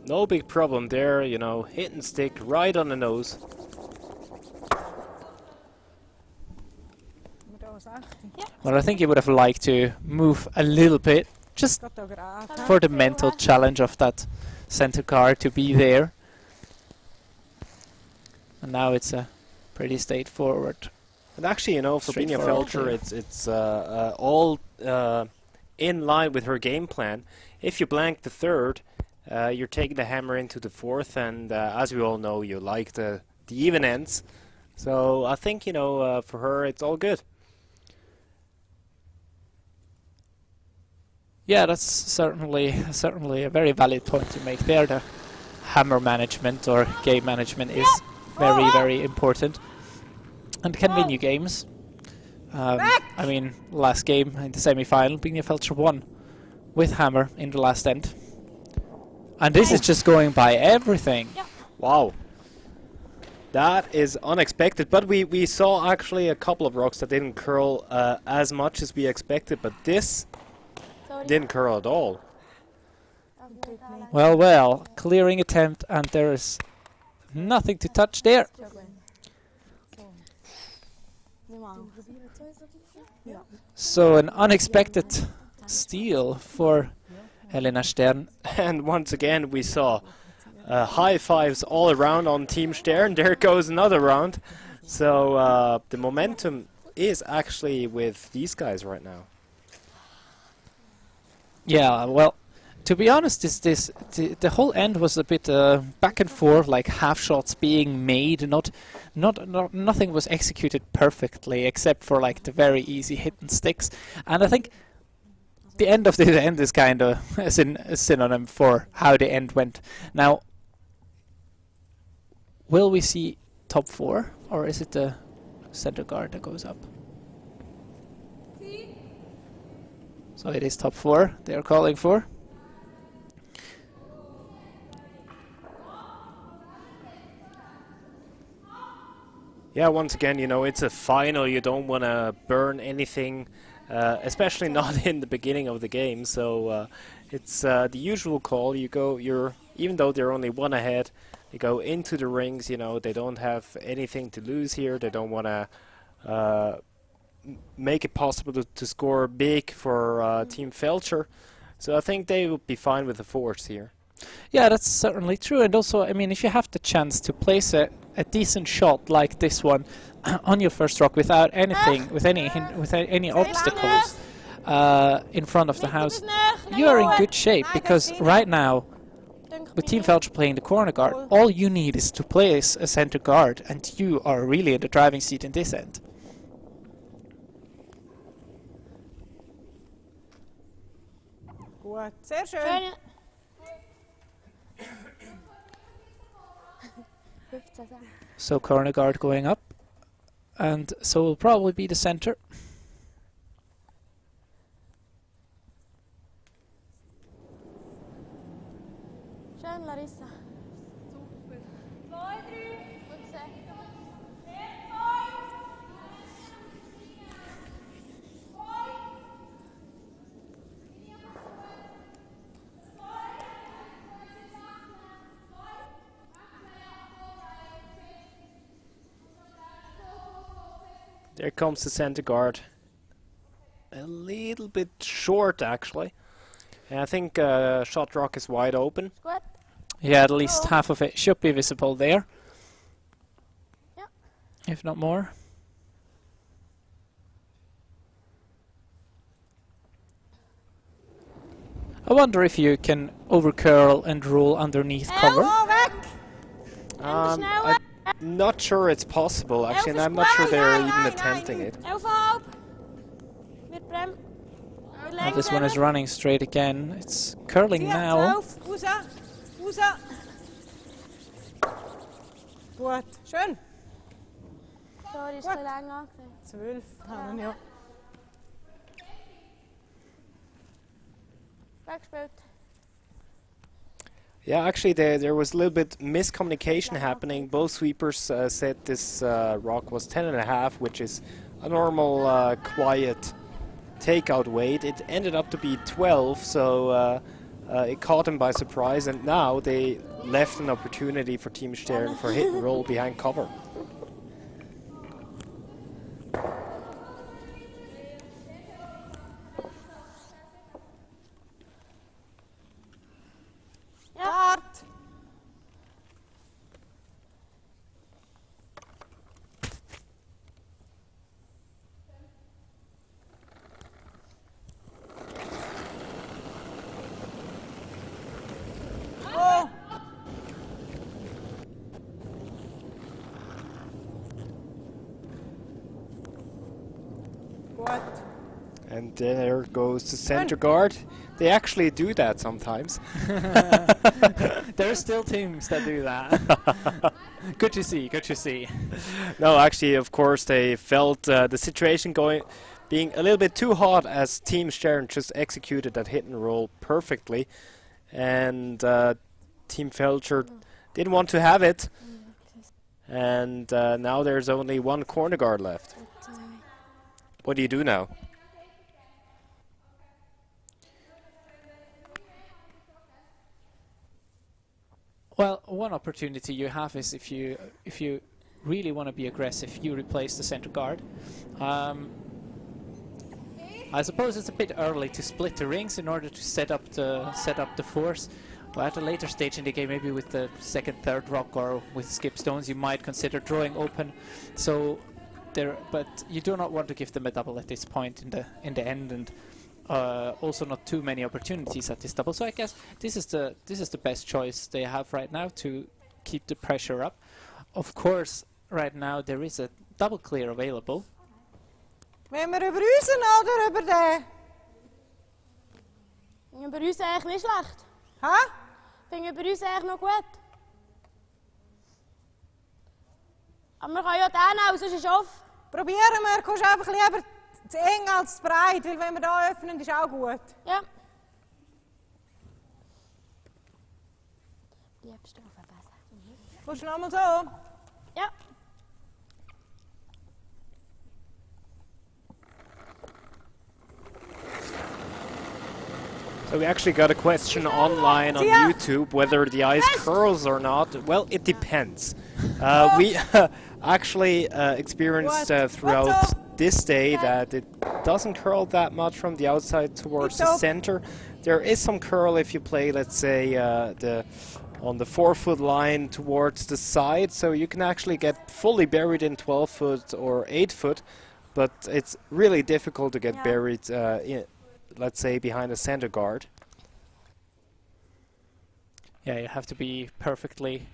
No big problem there, you know, hit and stick right on the nose. Well, I think he would have liked to move a little bit, just for the mental challenge of that center guard to be there. And now it's a pretty straightforward. And actually, you know, for Binia Feltscher, it's all in line with her game plan. If you blank the third, you're taking the hammer into the fourth, and as we all know, you like the even ends. So I think, you know, for her, it's all good. Yeah, that's certainly a very valid point to make there. The hammer management or game management is very, very important, and can win you games. I mean, last game in the semi-final, Binia Feltscher won with hammer in the last end, and this is just going by everything. Wow, that is unexpected. But we saw actually a couple of rocks that didn't curl as much as we expected, but this didn't curl at all. Well, clearing attempt, and there is nothing to touch there. So an unexpected steal for Elena Stern. And once again we saw high fives all around on Team Stern. There goes another round. So the momentum is actually with these guys right now. Yeah, well, to be honest, the whole end was a bit back and forth, like half shots being made. Nothing was executed perfectly, except for like the very easy hidden sticks. And I think the end of the end is kind of a synonym for how the end went. Now, will we see top 4, or is it the center guard that goes up? So it is top 4 they are calling for. Yeah, once again, you know, it's a final. You don't want to burn anything, especially not in the beginning of the game. So it's the usual call. Even though they're only one ahead, they go into the rings. You know, they don't have anything to lose here. They don't want to make it possible to score big for Team Feltscher. So I think they will be fine with the fours here. Yeah, that's certainly true. And also, I mean, if you have the chance to place a decent shot like this one on your first rock without anything, with any obstacles in front of the house, you are in good shape, because right now, with Team Feltscher playing the corner guard, all you need is to place a center guard, and you are really in the driving seat in this end. Gut, sehr schön. Schön. 15, 16. So corner guard going up, and so will probably be the center. Schön, Larissa. Super. 2, 3. 15. There comes the center guard. A little bit short, actually. And I think shot rock is wide open. Gut. Yeah, at least half of it should be visible there. Yeah. If not more. I wonder if you can overcurl and roll underneath cover. Elbow weg! I'm not sure it's possible, actually, and I'm not sure they're even attempting it. 11,5. Weer prem. Oh, this one is running straight again. It's curling now. 12. Raus. Raus. Gut. Schön. Sorry, ist ein bisschen lang angesehen. 12 haben wir, ja. Weggespielt. Yeah, actually, there was a little bit miscommunication happening. Both sweepers said this rock was 10.5, which is a normal quiet takeout weight. It ended up to be 12, so it caught them by surprise, and now they left an opportunity for Team Stern for hit and roll behind cover. Start. Oh. Gut. And there goes the center guard. They actually do that sometimes. There are still teams that do that. Good to see, good to see. No, actually, of course, they felt the situation being a little bit too hot as Team Stern just executed that hit and roll perfectly. And Team Feltscher didn't want to have it. And now there's only one corner guard left. What do you do now? Well, one opportunity you have is if you really want to be aggressive, you replace the center guard. I suppose it's a bit early to split the rings in order to set up the force. But at a later stage in the game, maybe with the second, third rock or with skip stones, you might consider drawing open. So but you do not want to give them a double at this point in the end, and also not too many opportunities at this double. So I guess this is the best choice they have right now to keep the pressure up. Of course, right now there is a double clear available. Wenn wir über uns oder über den? Über uns eigentlich nicht schlecht. Hä? Finde über uns eigentlich noch gut. Aber wir können ja den auch, sonst ist es off. Probieren wir, kommst einfach lieber zu eng als zu breit, weil wenn wir da öffnen, ist auch gut. Ja. Liebst du auf besser. Kommst du nochmal so? Ja. So we actually got a question online on YouTube whether the ice curls or not. Well, it depends. We actually experienced throughout this day that it doesn't curl that much from the outside towards the center. There is some curl if you play, let's say, on the 4-foot line towards the side, so you can actually get fully buried in 12-foot or 8-foot, but it's really difficult to get buried let's say behind a center guard. Yeah, you have to be perfectly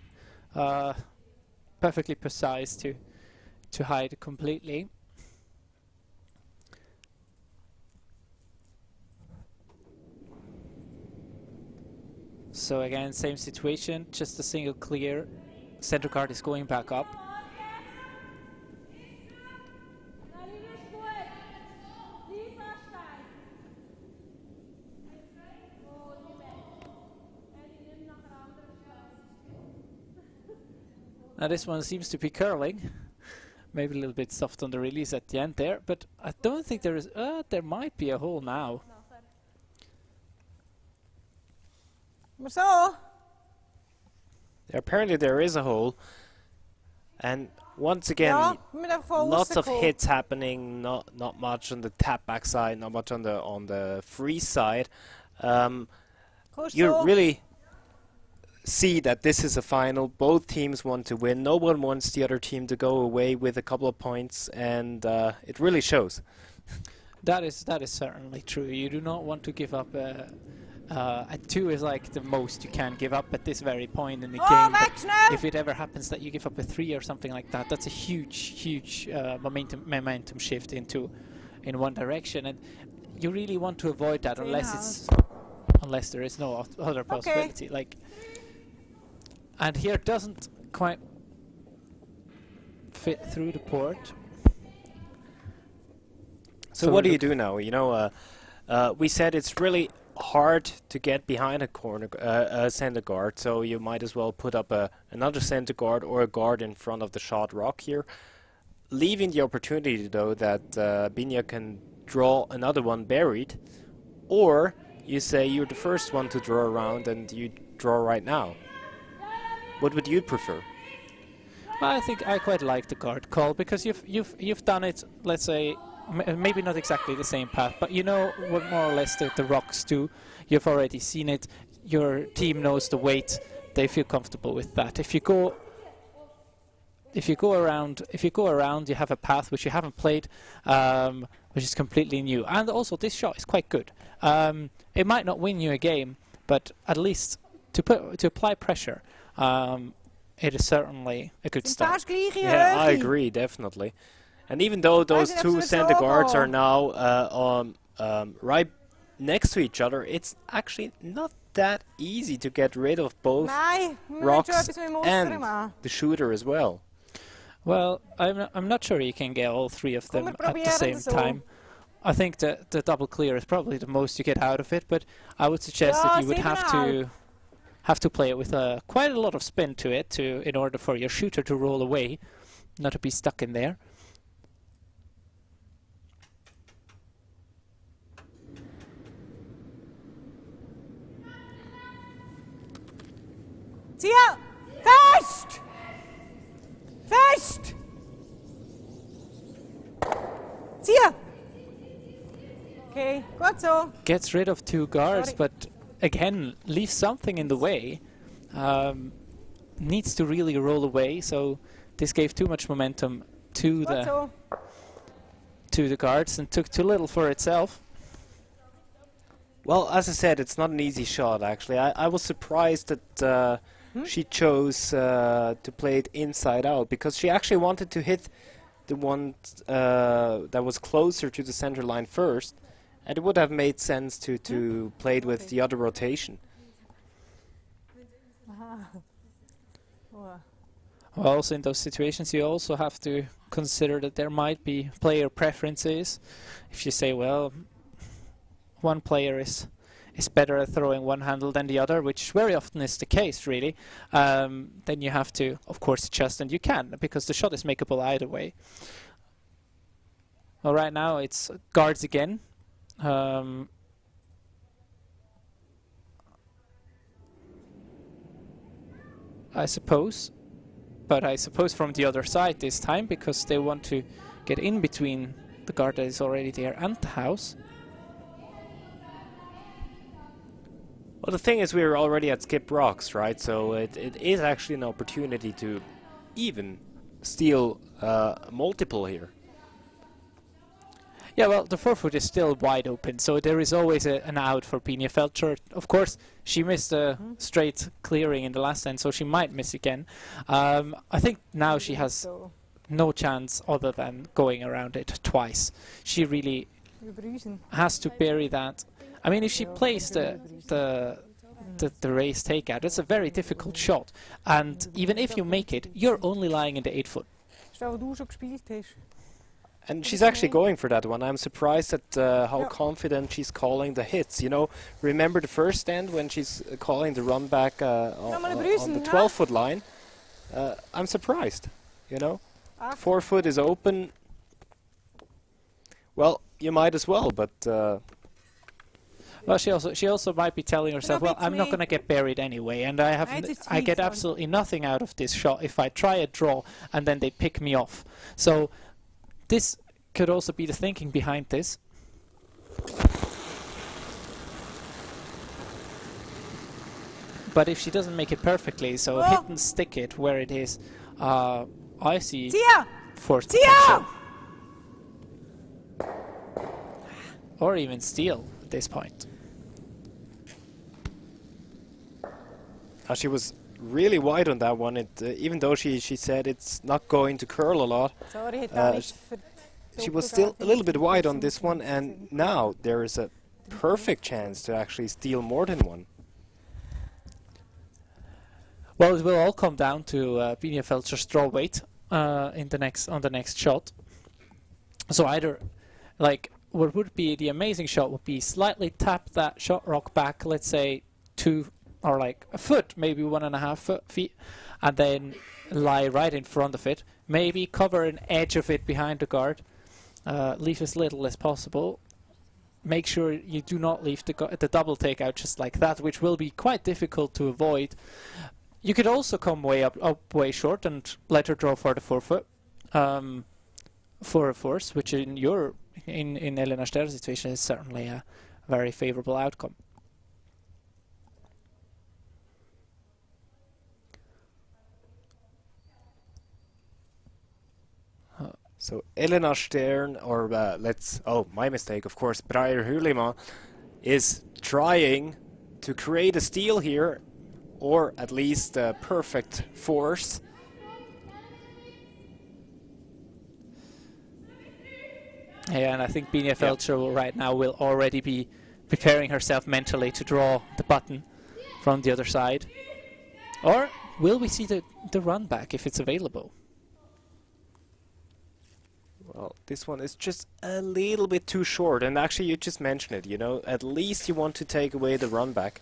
precise to hide completely. So again, same situation, just a single clear. Center guard is going back up. Now this one seems to be curling. Maybe a little bit soft on the release at the end there, but I don't think there is... there might be a hole now. So. Apparently there is a hole. And once again, lots of hits happening, not much on the tap back side, not much on the free side. You really see that this is a final. Both teams want to win. No one wants the other team to go away with a couple of points, and it really shows. That is certainly true. You do not want to give up a 2 is like the most you can give up at this very point in the game. But if it ever happens that you give up a 3 or something like that, that's a huge momentum shift in one direction, and you really want to avoid that unless there is no other possibility. Like, and here it doesn't quite fit through the port. So what do you do now? You know, we said it's really hard to get behind a center guard, so you might as well put up another center guard or a guard in front of the shot rock here, leaving the opportunity though that Binia can draw another one buried, or you say you're the first one to draw around and you draw right now. What would you prefer? I think I quite like the guard call, because you've done it, let's say, maybe not exactly the same path, but you know what more or less the rocks do. You've already seen it. Your team knows the weight. They feel comfortable with that. If you go around, you have a path which you haven't played, which is completely new. And also, this shot is quite good. It might not win you a game, but at least to apply pressure, it is certainly a good start. Yeah, I agree, definitely. And even though those two center guards are now right next to each other, it's actually not that easy to get rid of both rocks and the shooter as well. Well, I'm not sure you can get all 3 of them at the same time. I think that the double clear is probably the most you get out of it, but I would suggest that you would have to play it with quite a lot of spin to it in order for your shooter to roll away, not to be stuck in there. Tia! Fest! Fest! Tia! Okay, good so. Gets rid of 2 guards, but again, leaves something in the way. Needs to really roll away, so this gave too much momentum to the guards and took too little for itself. Well, as I said, it's not an easy shot, actually. I was surprised that she chose to play it inside out, because she actually wanted to hit the one that was closer to the center line first, and it would have made sense to play it with the other rotation. Well, also in those situations, you also have to consider that there might be player preferences. If you say, well, one player is better at throwing one handle than the other, which very often is the case, really, then you have to, of course, adjust, and you can, because the shot is makeable either way. Well, right now it's guards again. I suppose, but I suppose from the other side this time, because they want to get in between the guard that is already there and the house. Well, the thing is, we're already at skip rocks, right? So it is actually an opportunity to even steal multiple here. Yeah, well, the forefoot is still wide open, so there is always an out for Binia Feltscher. Of course, she missed a straight clearing in the last end, so she might miss again. I think now she has no chance other than going around it twice. She really has to bury that. I mean, if she plays the the race takeout. It's a very difficult shot, and even if you make it, you're only lying in the 8 foot. And she's actually going for that one. I'm surprised at how confident she's calling the hits. You know, remember the first stand when she's calling the run back on the 12-foot line? I'm surprised, you know. 4 foot is open. Well, you might as well, but... well, she also might be telling herself, well, I'm not going to get buried anyway, and I get absolutely nothing out of this shot if I try a draw and then they pick me off. So this could also be the thinking behind this. But if she doesn't make it perfectly, so hit and stick it where it is, I see force potential. Or even steal at this point. She was really wide on that one. Even though she said it's not going to curl a lot, she was still a little bit wide on this one, and now there is a perfect chance to actually steal more than one. Well, it will all come down to Binia Feltscher's draw weight on the next shot. So either, like, what would be the amazing shot would be slightly tap that shot rock back, let's say 2 or like a foot, maybe 1.5 feet, and then lie right in front of it. Maybe cover an edge of it behind the guard. Leave as little as possible. Make sure you do not leave the double takeout just like that, which will be quite difficult to avoid. You could also come way up way short and let her draw for the 4 foot for a force, which in Elena Ster's situation is certainly a very favorable outcome. So Elena Stern, or my mistake, of course, Hürlimann is trying to create a steal here, or at least a perfect force. Yeah, and I think Binia Feltscher right now will already be preparing herself mentally to draw the button from the other side. Or will we see the run back if it's available? Well, this one is just a little bit too short, and actually you just mentioned it, you know, at least you want to take away the run back.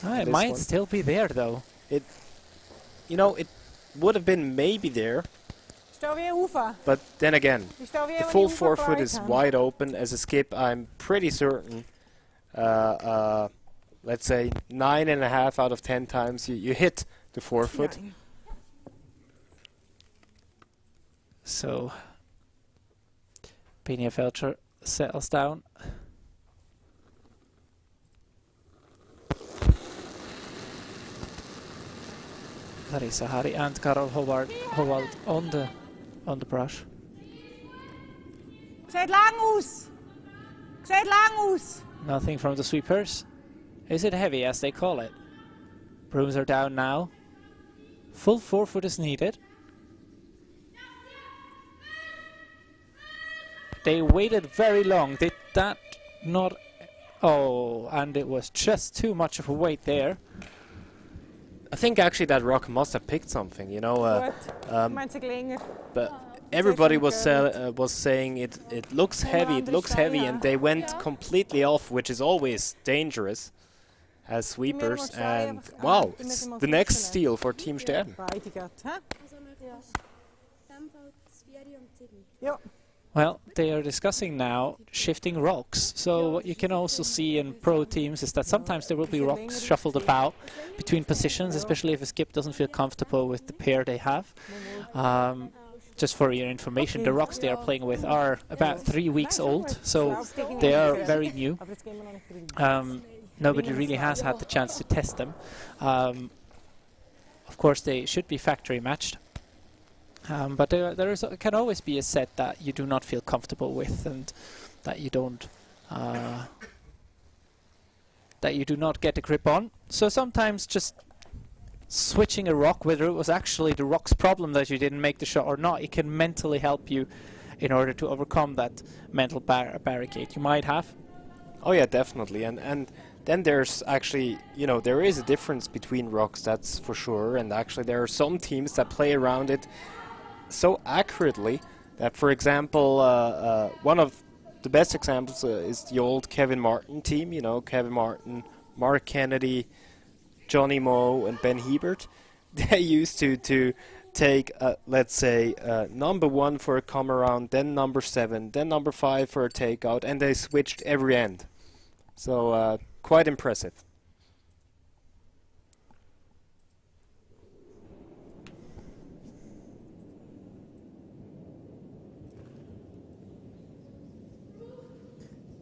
It might still be there though. It would have been maybe there, but then again, the full 4 foot is wide open. As a skip, I'm pretty certain, let's say 9.5 out of 10 times you hit the 4 foot. So Binia Feltscher settles down. Larissa Hari and Karol Howald on the brush. Nothing from the sweepers. Is it heavy, as they call it? Brooms are down now. Full 4 foot is needed. They waited very long. Did that not... Oh, and it was just too much of a weight there. I think actually that rock must have picked something, you know. But everybody was saying it looks heavy, and they went completely off, which is always dangerous as sweepers. And wow, it's the next steal for Team Stern. Well, they are discussing now shifting rocks. So what you can also see in pro teams is that sometimes there will be rocks shuffled about between positions, especially if a skip doesn't feel comfortable with the pair they have. Just for your information, the rocks they are playing with are about 3 weeks old, so they are very new. Nobody really has had the chance to test them. Of course, they should be factory matched. But there can always be a set that you do not feel comfortable with, and that you don't, that you do not get a grip on. So sometimes just switching a rock, whether it was actually the rock's problem that you didn't make the shot or not, it can mentally help you in order to overcome that mental barricade you might have. Oh yeah, definitely, and then there's actually, you know, there is a difference between rocks, that's for sure. And actually there are some teams that play around it so accurately that, for example, one of the best examples is the old Kevin Martin team. You know, Kevin Martin, Mark Kennedy, Johnny Moe, and Ben Hebert. They used to take, let's say, number 1 for a come around, then number 7, then number 5 for a takeout, and they switched every end. So quite impressive.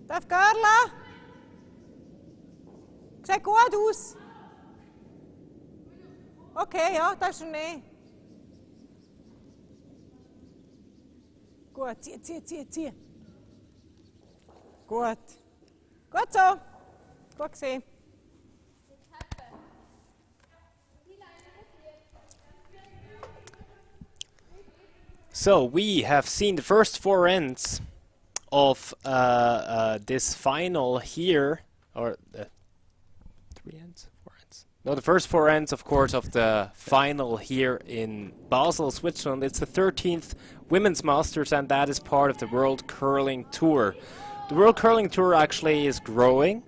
Darf Carla? Sieht gut aus. Okay, ja, das ist Schnee. Gut, zieh. Gut. Gut so. Gut gesehen. So we have seen the first 4 ends of this final here, or 3 ends? 4 ends? No, the first 4 ends, of course, of the final here in Basel, Switzerland. It's the 13th Women's Masters, and that is part of the World Curling Tour. The World Curling Tour actually is growing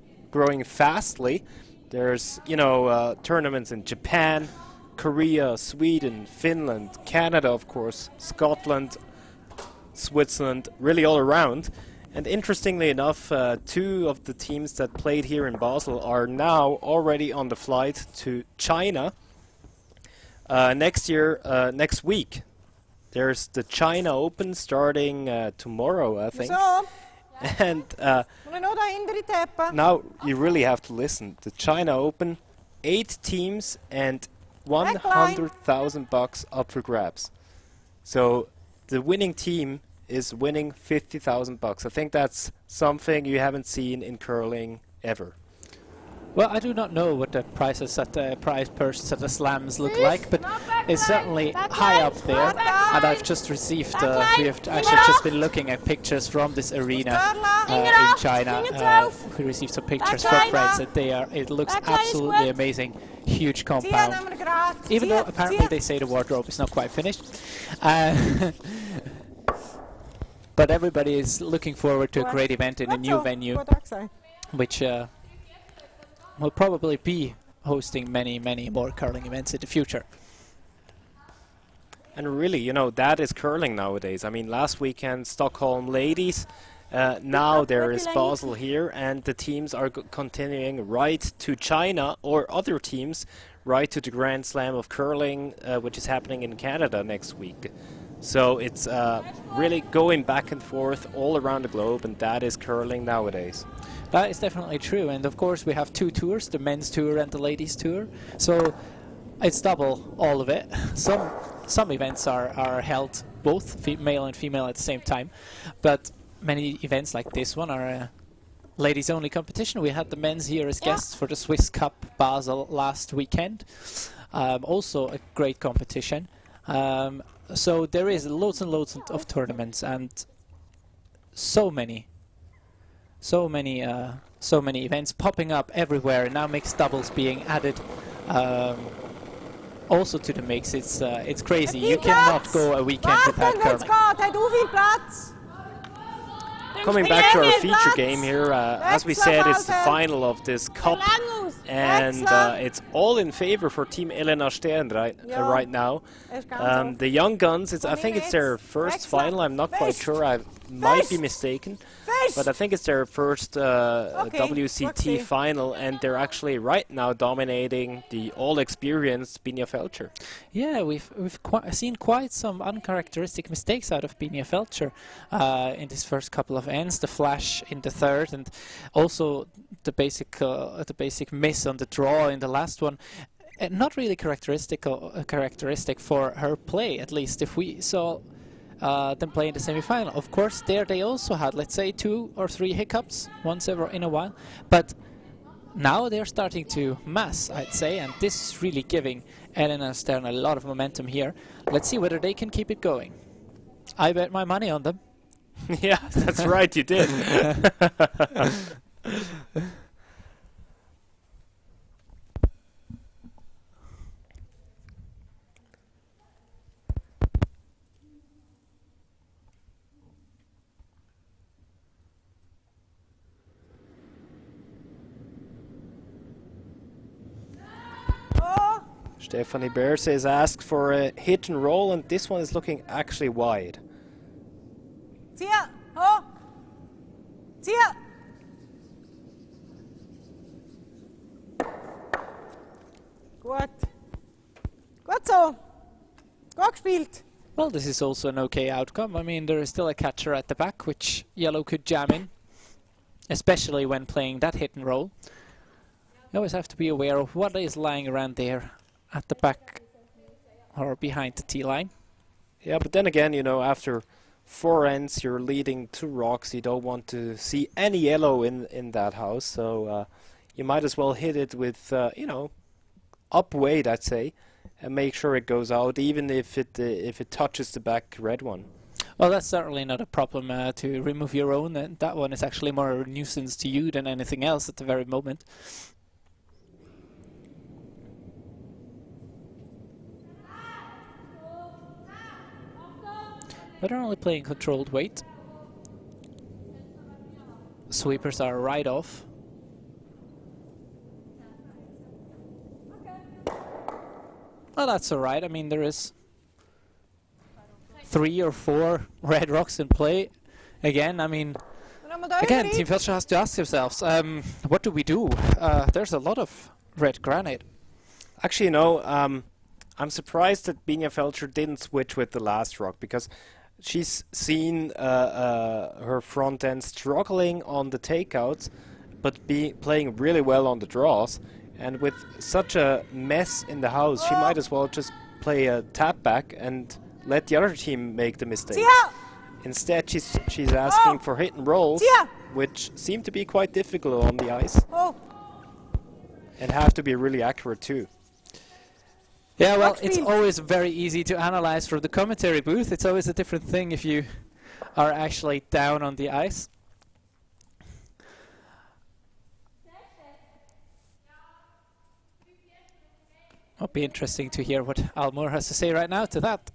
fastly. There's, you know, tournaments in Japan, Korea, Sweden, Finland, Canada, of course, Scotland, Switzerland, really all around. And interestingly enough, 2 of the teams that played here in Basel are now already on the flight to China next week. There's the China Open starting tomorrow, I think. And now you really have to listen. The China Open, 8 teams and $100,000 up for grabs. So the winning team is winning $50,000. I think that's something you haven't seen in curling ever. Well, I do not know what the prices at the prize purses at the slams look like, but it's certainly high up there. And I've just received, we have actually just been looking at pictures from this arena in China. We received some pictures from friends, and it looks absolutely amazing. Huge compound. Even though apparently they say the wardrobe is not quite finished. But everybody is looking forward to a great event in a new venue, which will probably be hosting many, many more curling events in the future. And really, you know, that is curling nowadays. I mean, last weekend, Stockholm ladies. Now there is Basel here, and the teams are continuing right to China, or other teams right to the Grand Slam of curling, which is happening in Canada next week. So it's really going back and forth all around the globe, and that is curling nowadays. That is definitely true, and of course we have 2 tours, the men's tour and the ladies tour. So it's double all of it. Some events are held both male and female at the same time, but many events like this one are a ladies only competition. We had the men's here as guests for the Swiss Cup Basel last weekend. Also a great competition. So there is loads and loads of tournaments, and so many events popping up everywhere, and now mixed doubles being added also to the mix. It's crazy. You cannot go a weekend without curling. Coming back to our feature game here, as we said, it's the final of this cup, and it's all in favor for Team Elena Stern right now. The Young Guns, I think it's their first final. I'm not quite sure. I might be mistaken, but I think it's their first WCT final, and they're actually right now dominating the all-experienced Binia Feltscher. Yeah, we've seen quite some uncharacteristic mistakes out of Binia Feltscher in this first couple of ends. The flash in the third, and also the basic miss on the draw in the last one. Not really characteristic for her play, at least if we saw them play in the semi-final. Of course, there they also had, let's say, 2 or 3 hiccups once ever in a while, but now they're starting to mass, I'd say, and this is really giving Elena Stern a lot of momentum here. Let's see whether they can keep it going. I bet my money on them. Yeah, that's right, you did. Stefanie Berse is asked for a hit and roll, and this one is looking actually wide. Tia! Oh! Tia! Gut. Gut so. Gut gespielt. Well, this is also an okay outcome. I mean, there is still a catcher at the back, which yellow could jam in, especially when playing that hit and roll. You always have to be aware of what is lying around there at the back or behind the tee line. Yeah, but then again, you know, after 4 ends, you're leading 2 rocks. You don't want to see any yellow in that house, so you might as well hit it with, you know, up weight, I'd say, and make sure it goes out, even if it touches the back red one. Well, that's certainly not a problem to remove your own. That one is actually more a nuisance to you than anything else at the very moment. But they're only playing controlled weight. Sweepers are right off. Well, that's alright. I mean, there is 3 or 4 red rocks in play. Again, I mean, again, Team Feltscher has to ask themselves, what do we do? There's a lot of red granite. Actually, you know, I'm surprised that Binia Feltscher didn't switch with the last rock, because she's seen her front end struggling on the takeouts, but playing really well on the draws. And with such a mess in the house, she might as well just play a tap back and let the other team make the mistake. Instead, she's asking for hit and rolls, which seem to be quite difficult on the ice, and have to be really accurate too. Yeah, well, it's always very easy to analyze from the commentary booth. It's always a different thing if you are actually down on the ice. It'll be interesting to hear what Almor has to say right now to that.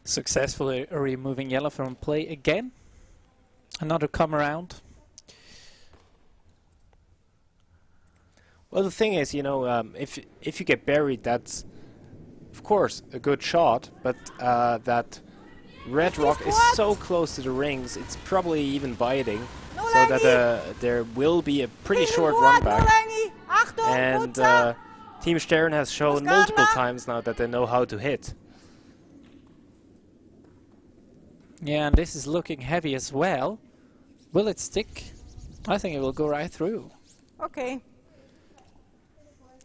Successfully removing yellow from play again. Another come around. Well, the thing is, you know, if you get buried, that's of course a good shot, but that red rock is so close to the rings, it's probably even biting, so that there will be a pretty short run back. And Team Stern has shown multiple times now that they know how to hit. Yeah, and this is looking heavy as well. Will it stick? I think it will go right through. Okay.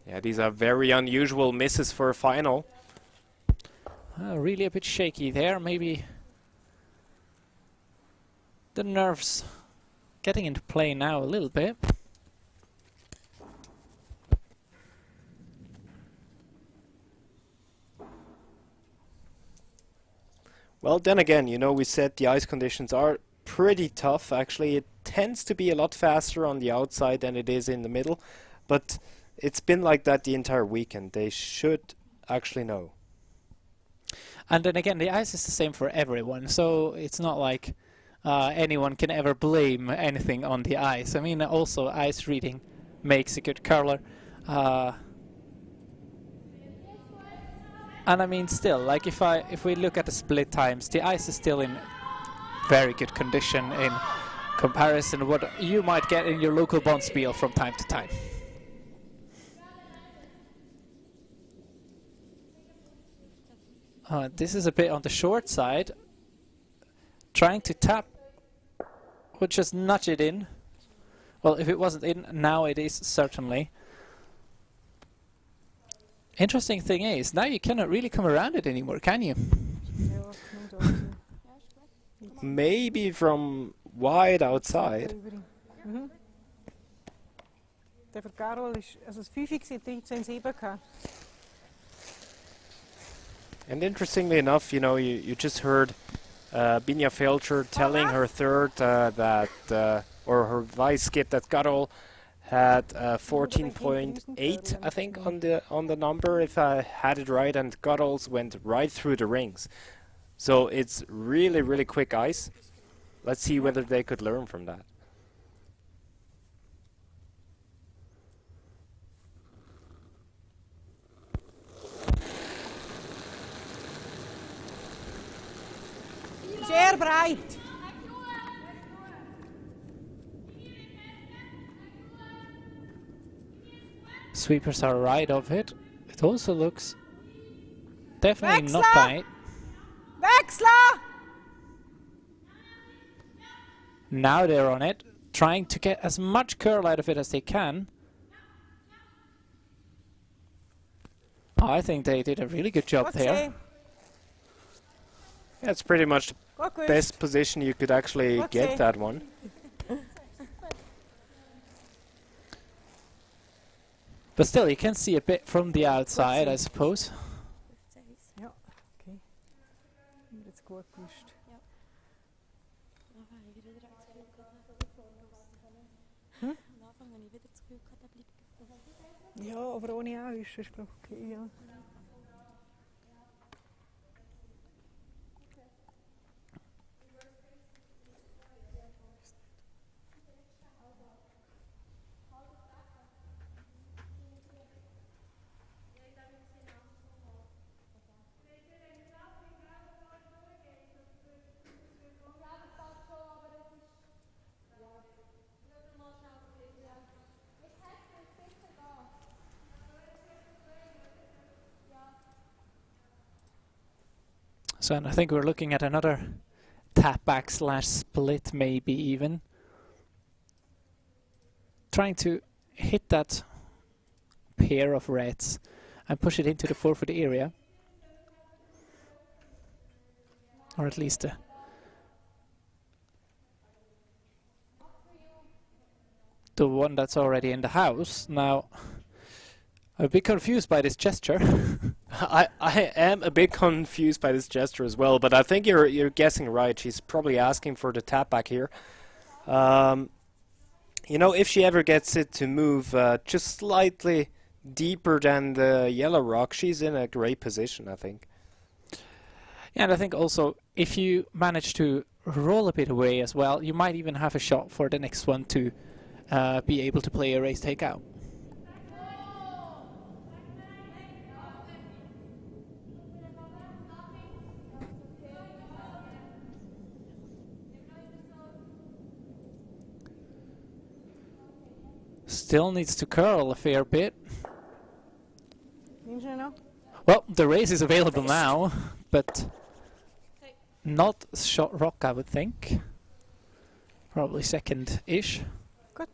Yeah, these are very unusual misses for a final. Really a bit shaky there. Maybe the nerves getting into play now a little bit. Well, then again, you know, we said the ice conditions are pretty tough. Actually, it tends to be a lot faster on the outside than it is in the middle. But it's been like that the entire weekend. They should actually know. And then again, the ice is the same for everyone. So it's not like anyone can ever blame anything on the ice. I mean, also ice reading makes a good curler. And I mean, still, like if we look at the split times, the ice is still in very good condition in comparison to what you might get in your local Bonspiel from time to time. This is a bit on the short side. Trying to tap would just nudge it in. Well, if it wasn't in, now it is certainly. Interesting thing is, now you cannot really come around it anymore, can you? maybe from wide outside. Mhm. Der für Carol ist, also das 5 war 13,7 gehabt. And interestingly enough, you know, you just heard Binia Feltscher telling her third that, or her vice skip that Carol had 14.8, I think, on the number, if I had it right, and Carol's went right through the rings. So it's really, really quick ice. Let's see whether they could learn from that. Sehr breit. Sweepers are right of it. It also looks definitely not Wechsler! tight. Wechsler! Now they're on it, trying to get as much curl out of it as they can. Oh, I think they did a really good job there. That's pretty much the best position you could actually get that one. But still, you can see a bit from the outside, I suppose. Ja, okay. Jetzt gut gewischt. Ja, aber ohne Anwischen ist es okay, ja. So and I think we're looking at another tap back slash split, maybe even. Trying to hit that pair of reds and push it into the 4-foot area. Or at least the one that's already in the house. Now, I'm a bit confused by this gesture. I am a bit confused by this gesture as well, but I think you're guessing right. She's probably asking for the tap back here. You know, if she ever gets it to move just slightly deeper than the yellow rock, she's in a great position, I think. Yeah, and I think also if you manage to roll a bit away as well, you might even have a shot for the next one to be able to play a race takeout. Still needs to curl a fair bit. Well, the race is available now, but not shot rock, I would think. Probably second-ish. Good.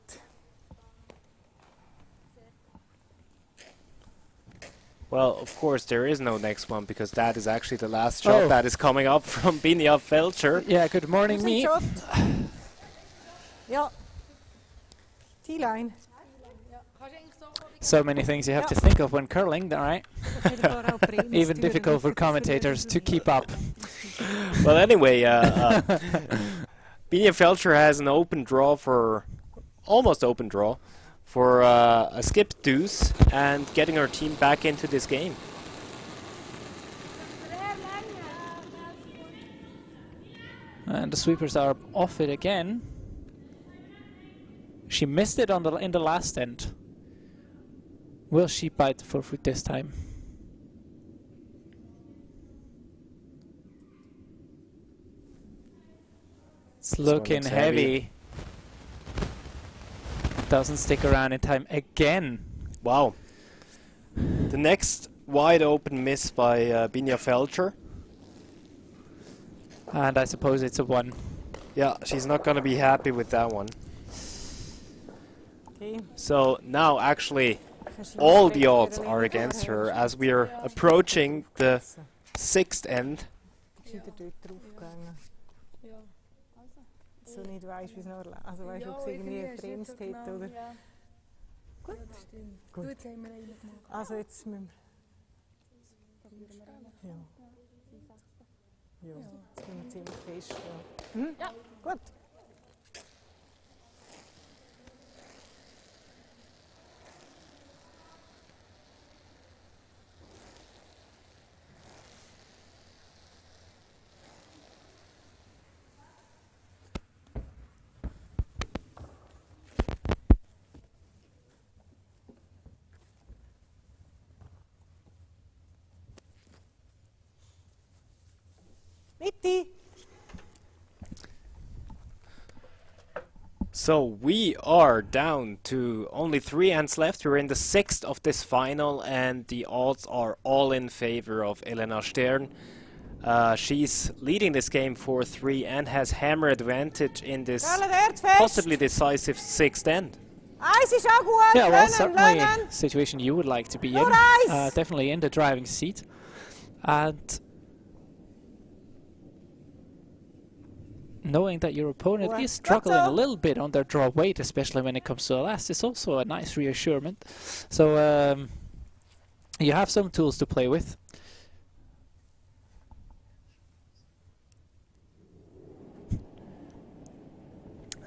Well, of course, there is no next one, because that is actually the last shot that is coming up from Binia Feltscher. Yeah, good morning, me. Ja. T-line. So many things you have to think of when curling, alright? Even difficult for commentators to keep up. Well, anyway, Binia Feltscher has an open draw for, almost open draw, for a skip deuce and getting her team back into this game. And the sweepers are off it again. She missed it on in the last end. Will she bite the 4-foot this time? It's looking heavy. Doesn't stick around in time again. Wow. The next wide open miss by Binia Feltscher. And I suppose it's a 1. Yeah, she's not going to be happy with that one. Okay. So now actually all the odds are against her as we are approaching the 6th end. so nicht weißt, wie es noch also weißt, ob es irgendwie gebremst hat, oder? Ja. Gut. Ja, das stimmt. Gut. Jetzt haben wir eigentlich gemacht. Also jetzt müssen wir... Ja. Ja, jetzt sind wir ziemlich fest. Ja. Hm? Ja. Gut. So we are down to only 3 hands left. We're in the 6th of this final, and the odds are all in favor of Elena Stern. She's leading this game 4-3 and has hammer advantage in this possibly decisive 6th end. Yeah, well, certainly a situation you would like to be in. Definitely in the driving seat. And knowing that your opponent is struggling a little bit on their draw weight, especially when it comes to the last, is also a nice reassurement. So you have some tools to play with.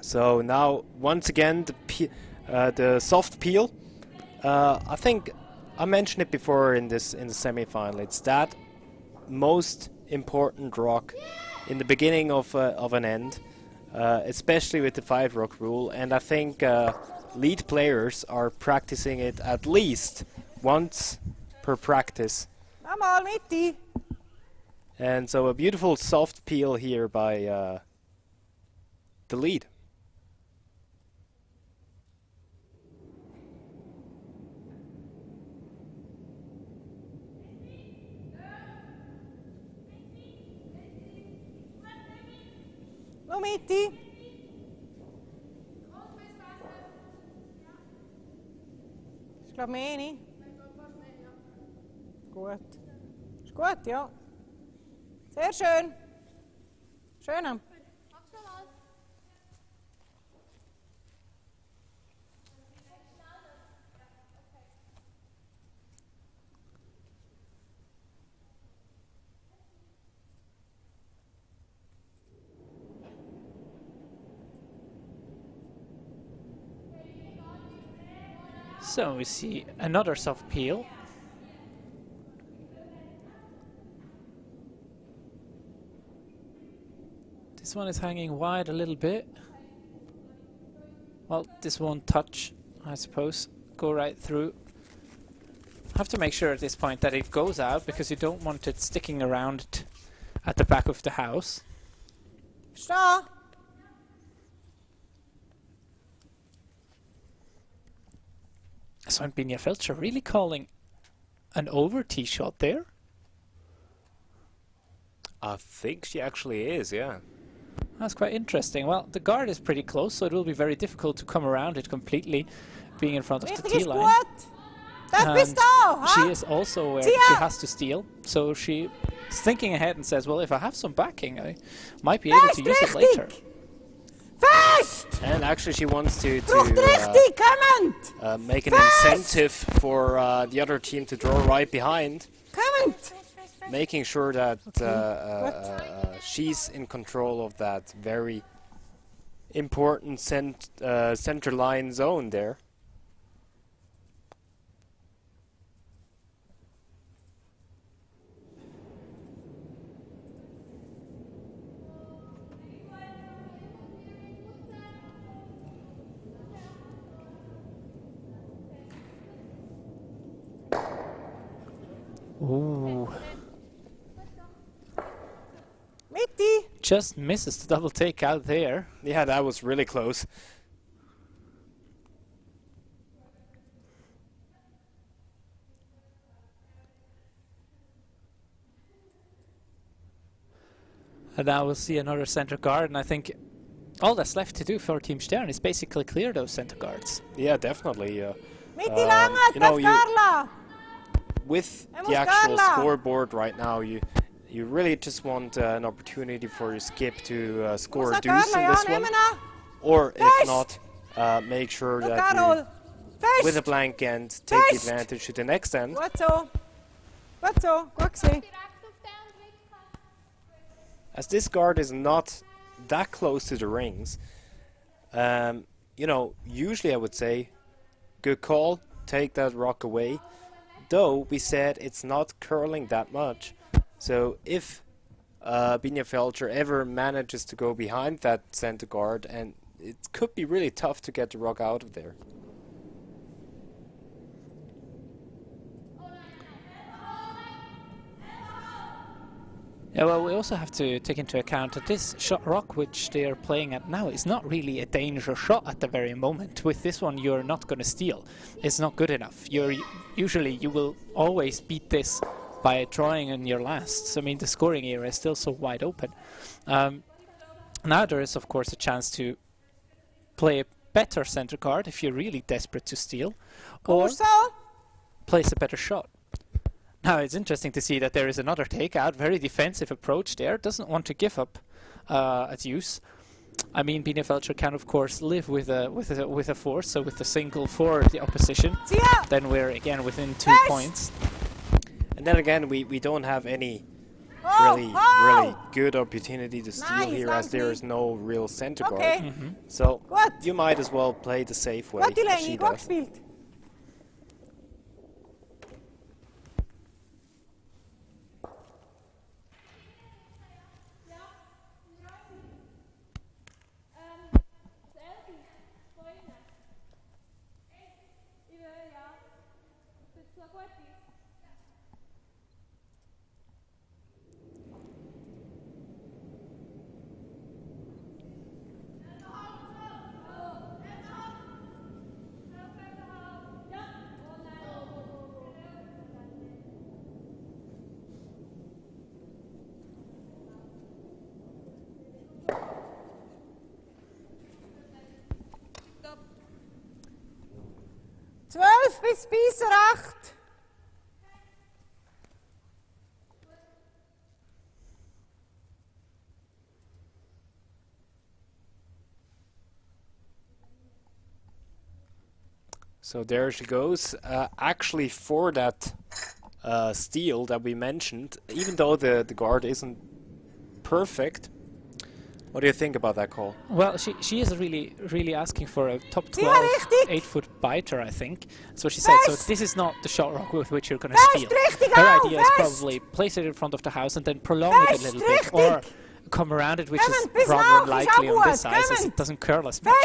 So now, once again, the soft peel. I think I mentioned it before in the semi-final. It's that most important rock in the beginning of an end, especially with the 5 rock rule. And I think lead players are practicing it at least once per practice. And so a beautiful soft peel here by the lead. Mitte. Ich glaube mehr nicht. Gut. Ist gut, ja. Sehr schön. Schön. So we see another soft peel. This one is hanging wide a little bit. Well, this won't touch, I suppose. Go right through. Have to make sure at this point that it goes out, because you don't want it sticking around at the back of the house. Stop. So Binia Feltscher really calling an over tee shot there? I think she actually is, yeah. That's quite interesting. Well, the guard is pretty close, so it will be very difficult to come around it completely, being in front of the tee line. And she is also aware that she has to steal, so she is thinking ahead and says, well, if I have some backing, I might be able to use it later. And actually she wants to make an incentive for the other team to draw right behind, making sure that she's in control of that very important center line zone there. Ooh. Mitte. Just misses the double take out there. Yeah, that was really close. And now we'll see another center guard, and I think all that's left to do for Team Stern is basically clear those center guards. Yeah, definitely. You know, with the actual scoreboard right now, you You really just want an opportunity for your skip to score a deuce in this one. Or if not, make sure that you, with a blank end, take the advantage to the next end. As this guard is not that close to the rings, you know, usually I would say, good call, take that rock away. Though we said it's not curling that much, so if Binia Feltscher ever manages to go behind that center guard, and it could be really tough to get the rock out of there. Yeah, well, we also have to take into account that this shot rock which they are playing at now is not really a dangerous shot at the very moment. With this one, you're not going to steal. It's not good enough. Usually you will always beat this by drawing in your lasts. I mean, the scoring area is still so wide open. Now there is, of course, a chance to play a better center card if you're really desperate to steal, or place a better shot. Now it's interesting to see that there is another takeout, very defensive approach there, doesn't want to give up at use. I mean, Binia Feltscher can of course live with a force, so with a single for the opposition. Then we're again within 2 points. And then again, we don't have any really good opportunity to steal here, as there is no real center guard. So you might as well play the safe way, as she does. Bis Beiser 8. So there she goes. Actually, for that steal that we mentioned, even though the guard isn't perfect, what do you think about that call? Well, she is really asking for a top 12, 8-foot biter, I think. That's what she said. So this is not the shot rock with which you're going to steal. Her idea is probably place it in front of the house and then prolong it a little bit, or come around it, which is rather unlikely on this size, as it doesn't curl as much.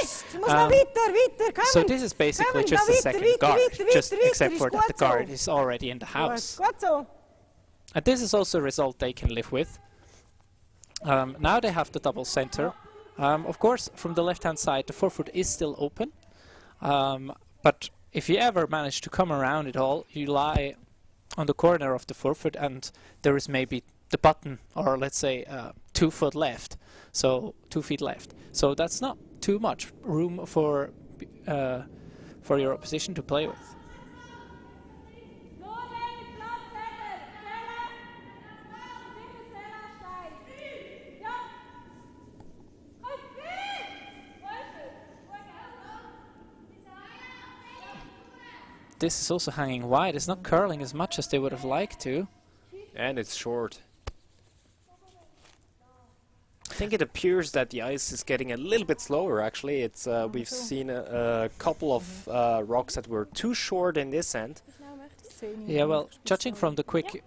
So this is basically just a second guard, just except for that the guard is already in the house. And this is also a result they can live with. Now they have the double center. Of course, from the left-hand side, the forefoot is still open. But if you ever manage to come around it all, you lie on the corner of the forefoot, and there is maybe the button, or let's say 2 foot left, so 2 feet left. So that's not too much room for your opposition to play with. This is also hanging wide. It's not curling as much as they would have liked to. And it's short. I think it appears that the ice is getting a little bit slower, actually. It's we've seen a couple of rocks that were too short in this end. Yeah, well, judging from the quick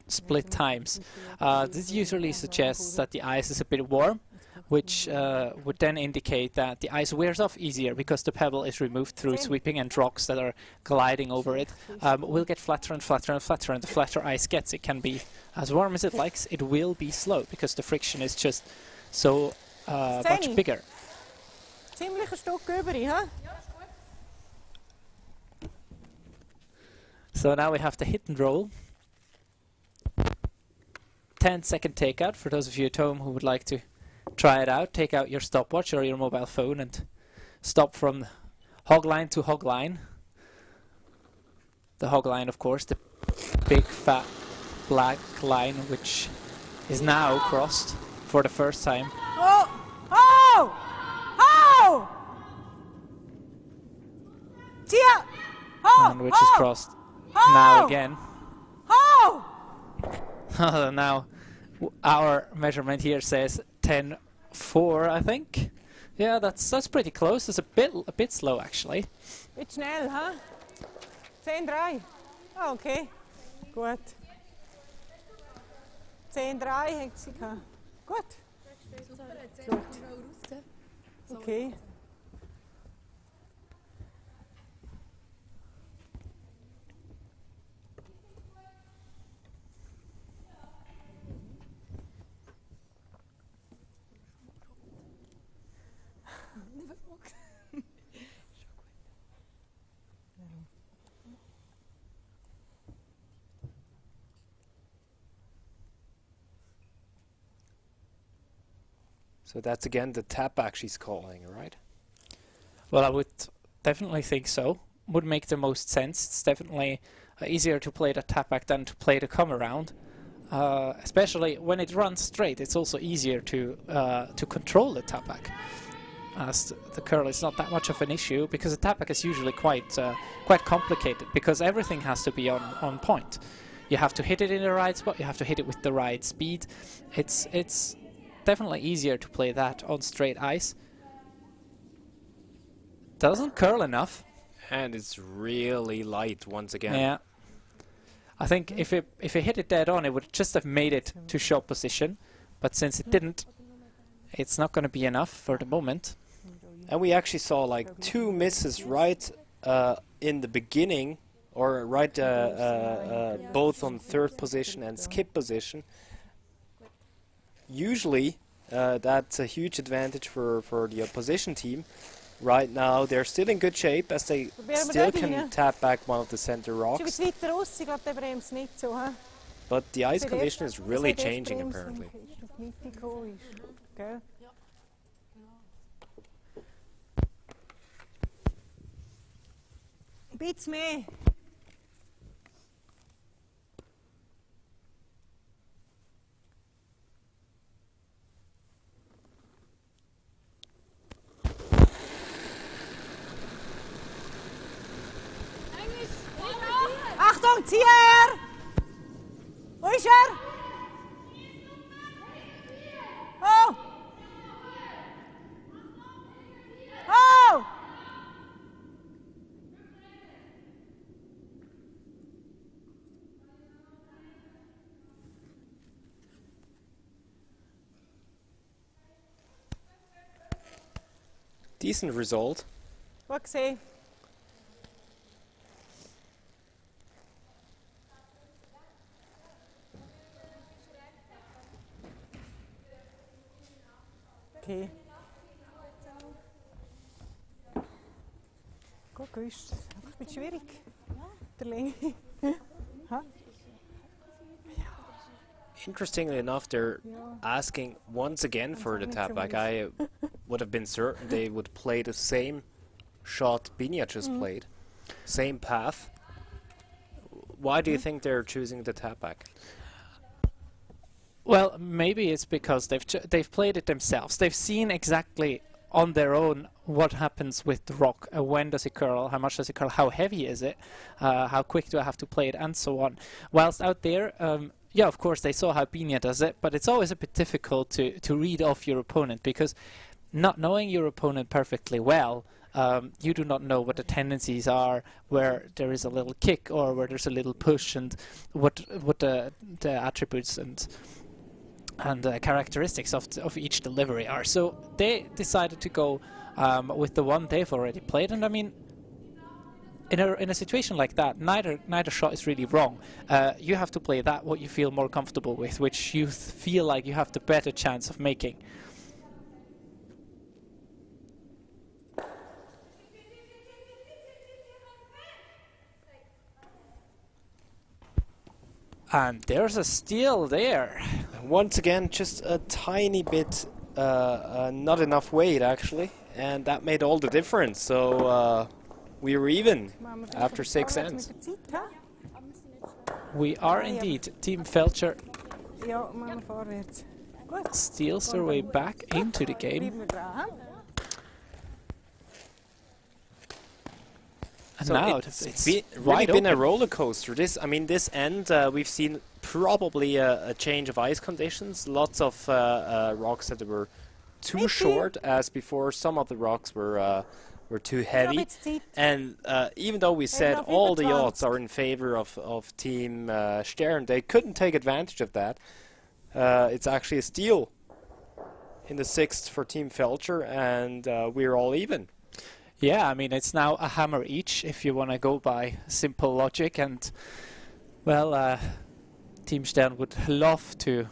split times, this usually suggests that the ice is a bit warm, which would then indicate that the ice wears off easier because the pebble is removed through sweeping, and rocks that are gliding over it will get flatter and flatter and flatter, and the flatter ice gets, it can be as warm as it likes. It will be slow because the friction is just so much bigger. So now we have the hit and roll. 10-second takeout for those of you at home who would like to try it out. Take out your stopwatch or your mobile phone and stop from hog line to hog line. The hog line, of course, the big fat black line, which is now crossed for the first time. Oh! Oh! Oh! Tia! Oh! And which is crossed now again. Oh! Now our measurement here says 10-4, I think. Yeah, that's pretty close. It's a bit slow actually. Bit schnell, huh? 10-3. Oh, okay. Gut. 10-3 hat sie gehabt. Gut. Gut. Okay. So that's again the tap back she's calling, right? Well, I would definitely think so. Would make the most sense. It's definitely easier to play the tap back than to play the come around. Especially when it runs straight, it's also easier to control the tap back, as the curl is not that much of an issue, because the tap back is usually quite complicated, because everything has to be on point. You have to hit it in the right spot. You have to hit it with the right speed. It's definitely easier to play that on straight ice. Doesn't curl enough. And it's really light once again. Yeah. I think if it hit it dead on, it would just have made it to shot position. But since it didn't, it's not going to be enough for the moment. And we actually saw like 2 misses right in the beginning, or right both on third position and skip position. Usually that's a huge advantage for the opposition team. Right now they're still in good shape, as they still can tap back one of the center rocks. But the ice condition is really changing apparently. Beats me. Achtung, zieh her! Wo ist er? Oh! Oh! Decent result. Gut gesehen. Okay. Gut, ist einfach ein bisschen schwierig. Der Länge. Interestingly enough, they're asking once again for the tap back. I would have been certain they would play the same shot Binia just played, same path. Why do you think they're choosing the tap back? Well, maybe it's because they've played it themselves. They've seen exactly on their own what happens with the rock. When does it curl? How much does it curl? How heavy is it? How quick do I have to play it? And so on. Whilst out there, yeah, of course, they saw how Binia does it, but it's always a bit difficult to read off your opponent, because not knowing your opponent perfectly well, you do not know what the tendencies are, where there is a little kick or where there's a little push, and what the attributes and characteristics of each delivery are. So they decided to go with the one they've already played, and I mean, in a situation like that, neither shot is really wrong. You have to play that what you feel more comfortable with, which you feel like you have the better chance of making. And there's a steal there. Once again, just a tiny bit, not enough weight actually, and that made all the difference. So we were even after 6 ends. We are indeed. Team Feltscher Ja, machen wir vorwärts. Gut. steals their way back into the game. Bleiben wir dran. And So now it's really really been a open. roller coaster. I mean, this end we've seen probably a change of ice conditions. Lots of rocks that were too short, as before. Some of the rocks were too heavy. And even though we said all the odds are in favor of Team Stern, they couldn't take advantage of that. It's actually a steal in the 6th for Team Feltscher, and we're all even. Yeah, I mean, it's now a hammer each if you want to go by simple logic. And, well, Team Stern would love to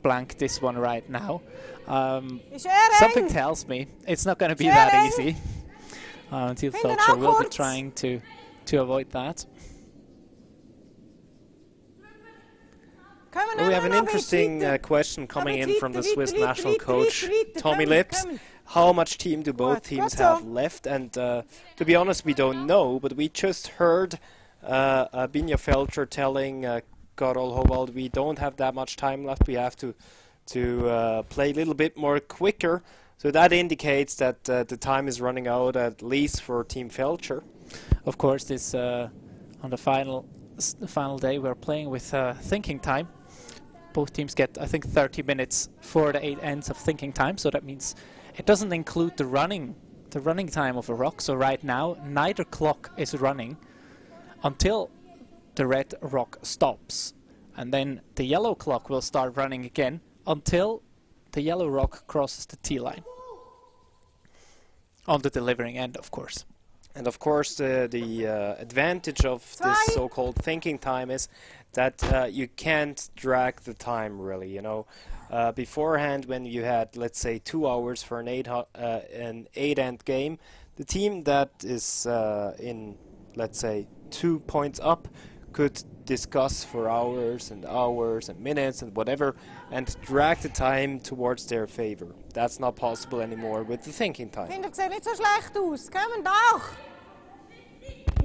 blank this one right now. Something tells me it's not going to be that easy. Team Feltscher will be trying to avoid that. Well, we have an interesting question coming in from the Swiss national coach, Tommy Lips. How much team do both teams have left? And to be honest, we don't know, but we just heard Binia Feltscher telling Karol Howald, we don't have that much time left. We have to play a little bit more quicker. So that indicates that the time is running out, at least for Team Feltscher. Of course, this on the final day we're playing with thinking time. Both teams get, I think, 30 minutes for the 8 ends of thinking time. So that means it doesn't include the running time of a rock. So right now, neither clock is running until the red rock stops. And then the yellow clock will start running again until the yellow rock crosses the T-line. On the delivering end, of course. And of course, the advantage of this so-called thinking time is that you can't drag the time, really. You know, beforehand, when you had, let's say, 2 hours for an 8-end game, the team that is in, let's say, 2 points up could discuss for hours and hours and minutes and whatever, and drag the time towards their favor. That's not possible anymore with the thinking time. Ich finde, das sieht nicht so schlecht aus. Kommen doch!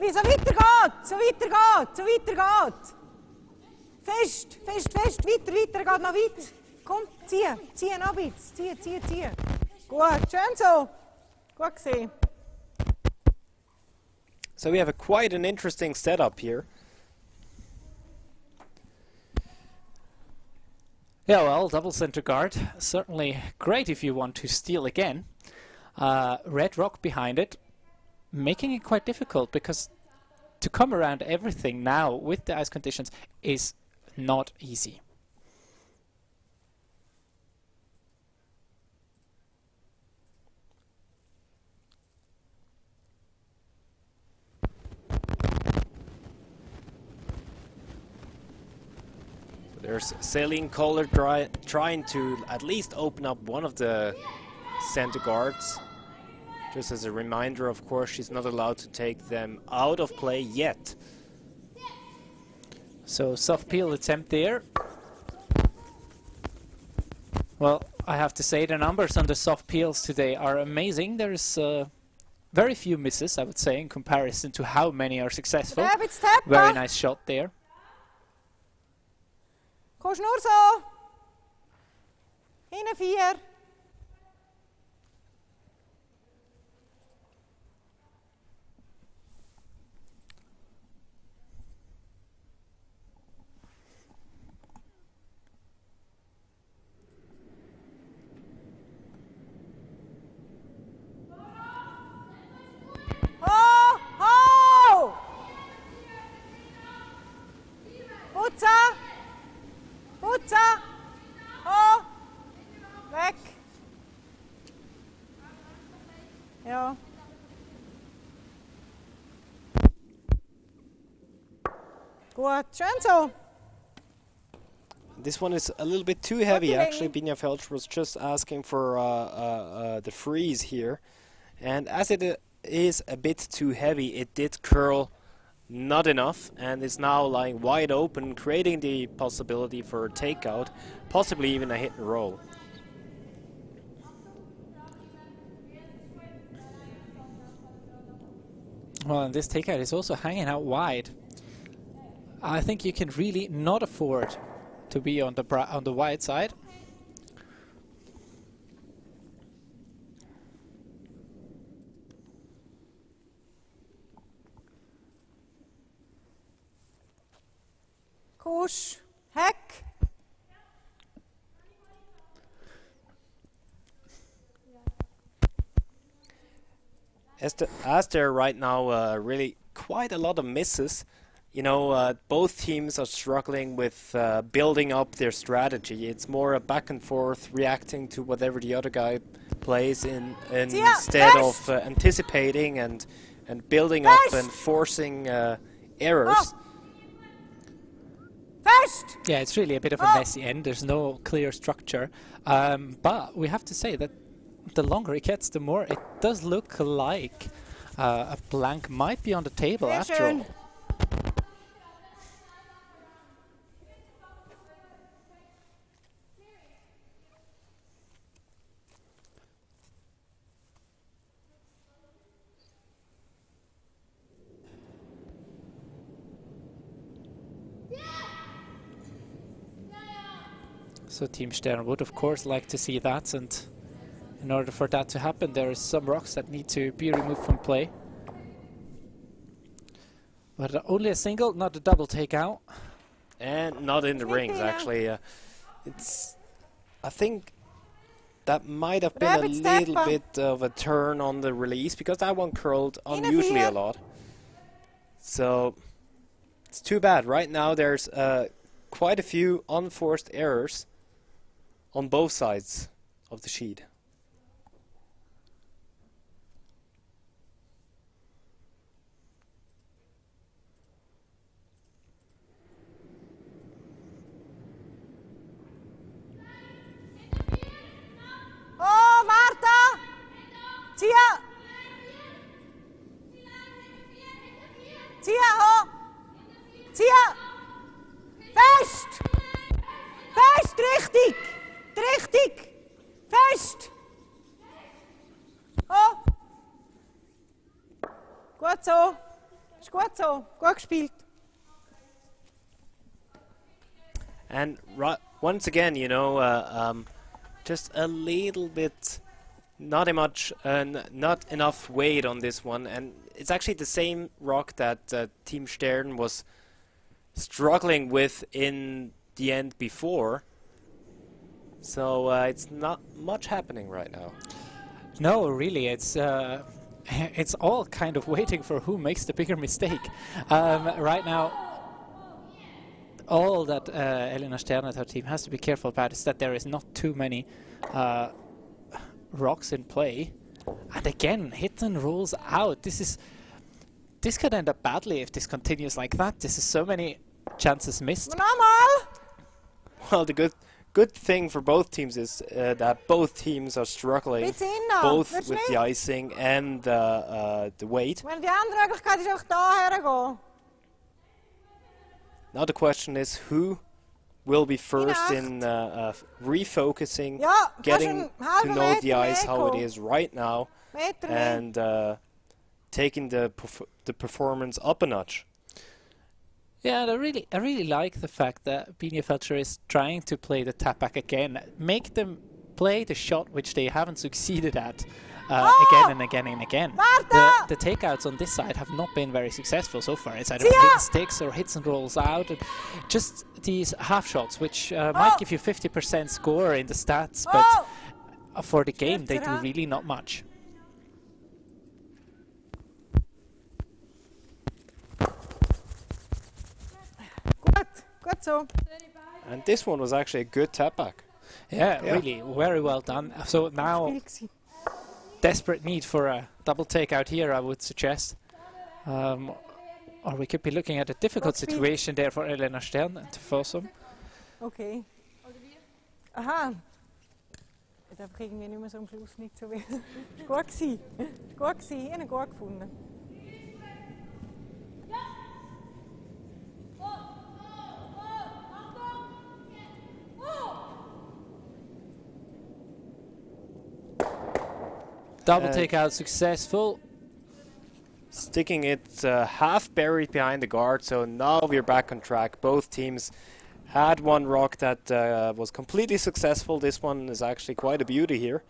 Wie so weitergeht, so weitergeht, so weitergeht. Fest, fest, fest, weiter, weiter, geht noch weit. Komm, zieh noch ein bisschen, zieh. Gut, schön so. Gut gesehen. So we have quite an interesting setup here. Yeah, well, double center guard, certainly great if you want to steal again. Red rock behind it, making it quite difficult because to come around everything now with the ice conditions is not easy. There's Celine Kohler trying to at least open up one of the center guards. Just as a reminder, of course, she's not allowed to take them out of play yet. So soft peel attempt there. Well, I have to say the numbers on the soft peels today are amazing. There's very few misses, I would say, in comparison to how many are successful. Very nice shot there. Kommst nur so. Hinten 4. Ho! Ho! Putza! Putza! Ho! Weg! Ja. Gut, schön so. This one is a little bit too heavy, actually. Binia Feltscher was just asking for the freeze here. And as it is a bit too heavy, it did curl not enough and is now lying wide open, creating the possibility for a takeout, possibly even a hit and roll. Well, and this takeout is also hanging out wide. I think you can really not afford to be on the white side. Kusch, Heck. As there right now really quite a lot of misses, you know, both teams are struggling with building up their strategy. It's more a back and forth, reacting to whatever the other guy plays instead of anticipating and building up and forcing errors. Yeah, it's really a bit of a messy end. There's no clear structure. But we have to say that the longer it gets, the more it does look like a blank might be on the table after all. So Team Stern would of course like to see that, and in order for that to happen there is some rocks that need to be removed from play. But only a single, not a double takeout. And not in the rings actually. I think that might have been a little bit of a turn on the release, because that one curled unusually a lot. So it's too bad. Right now there's quite a few unforced errors on both sides of the sheet. Oh, Marta! Tia! Tia, oh! Tia! Fest! Fest, richtig! Richtig! Fest! Oh! Gut so! Ist gut so! Gut gespielt! And once again, you know, just a little bit, not enough weight on this one, and it's actually the same rock that Team Stern was struggling with in the end before. So it's not much happening right now. No, really, it's all kind of waiting for who makes the bigger mistake. Right now, all that Elena Stern and her team has to be careful about is that there is not too many rocks in play. And again, hit and rolls out. This could end up badly if this continues like that. This is so many chances missed. Well, the good thing for both teams is that both teams are struggling, both with the icing and the weight. Now the question is, who will be first in refocusing, getting to know the ice how it is right now, and taking the performance up a notch. Yeah, and I really like the fact that Binia Feltscher is trying to play the tap back again, make them play the shot which they haven't succeeded at again and again and again. The takeouts on this side have not been very successful so far. It's either hit sticks or hits and rolls out, and just these half shots which might give you 50% score in the stats, but for the game they do really not much. Good so. And this one was actually a good tap back. Yeah, really, very well done. So now, desperate need for a double takeout here, I would suggest. Or we could be looking at a difficult situation there for Elena Stern and Fossum. Okay. Aha. Ich habe irgendwie nicht mehr so am Schluss nicht so viel. Ist gut gewesen. Ist gut gewesen. Ich habe ihn gut gefunden. Double takeout successful. sticking it half buried behind the guard. So now we're back on track. Both teams had one rock that was completely successful. This one is actually quite a beauty here.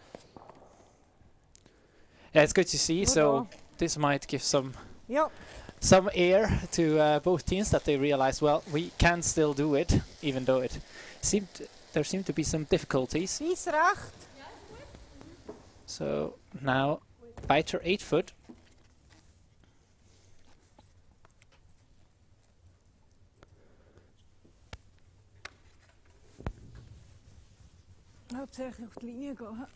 Yeah, it's good to see. So this might give some Ja. some air to both teams, that they realize, well, we can still do it, even though there seemed to be some difficulties. Weiss recht. So now Biter 8 foot. Hauptsächlich auf die Linie gehen.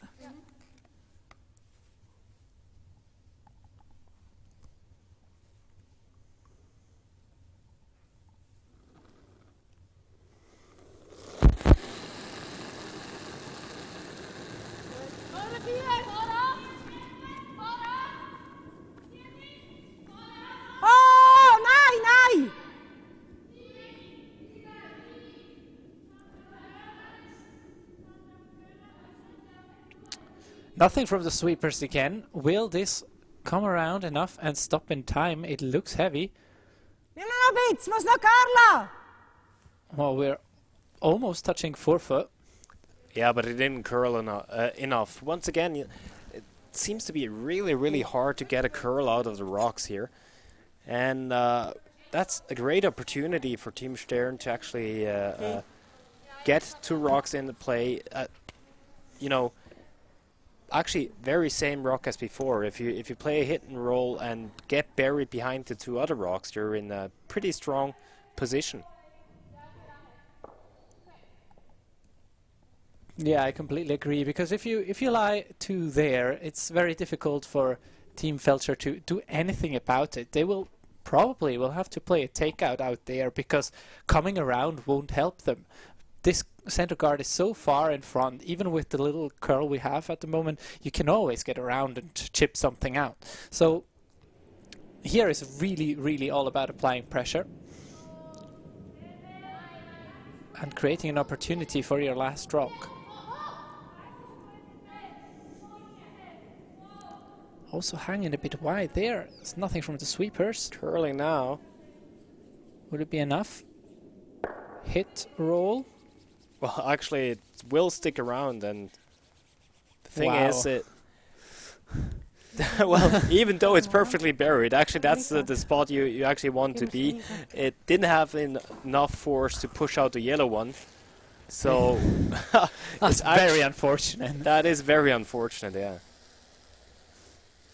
Oh, nein, nein! Nothing from the sweepers again. Will this come around enough and stop in time? It looks heavy. Ja, noch ein bisschen, muss noch Carla! Well, we're almost touching 4 foot. Yeah, but it didn't curl enough. Once again, it seems to be really, really hard to get a curl out of the rocks here. And that's a great opportunity for Team Stern to actually get 2 rocks into play. You know, actually very same rock as before. If you play a hit and roll and get buried behind the 2 other rocks, you're in a pretty strong position. Yeah, I completely agree, because if you lie 2 there, it's very difficult for Team Feltscher to do anything about it. They will probably have to play a takeout out there, because coming around won't help them. This center guard is so far in front. Even with the little curl we have at the moment, you can always get around and chip something out. So here is really, really all about applying pressure and creating an opportunity for your last rock. Also hanging a bit wide there. There's nothing from the sweepers. Curling now. Would it be enough? Hit, roll. Well, actually, it will stick around, and the thing Wow. is, it. Well, even though it's perfectly buried, actually that's the spot you actually want to be. It didn't have enough force to push out the yellow one, so That's very unfortunate. that is very unfortunate. Yeah.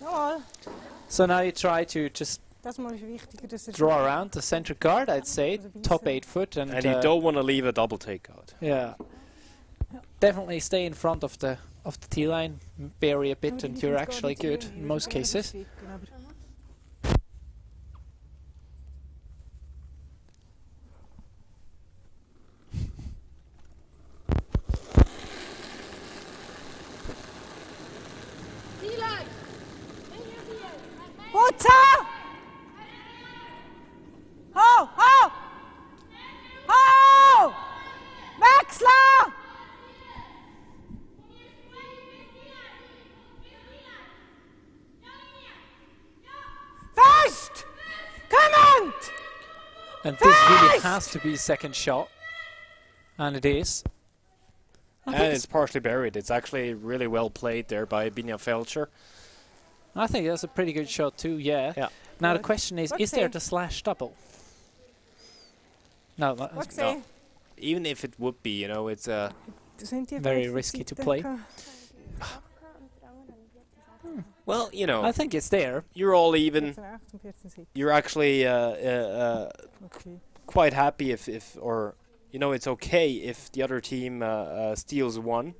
Jawohl. So now you try to just Das mal ist wichtiger, dass draw around the center guard, I'd say, top 8 foot, and And you don't want to leave a double takeout. yeah, definitely stay in front of the tee line, bury a bit, and you're actually good in most cases. Putzer! Ho, ho! Ho! Wechsler! Fest! Kommend! And this really has to be second shot, and it is. And it's partially buried. It's actually really well played there by Binia Feltscher. I think that's a pretty good shot too, yeah. Yeah. Now the question is there say? the slash double? No, Wat No. zei Even if it would be, you know, it's very risky to play. well, you know, I think it's there. you're all even. You're actually quite happy if or you know, it's okay if the other team steals 1,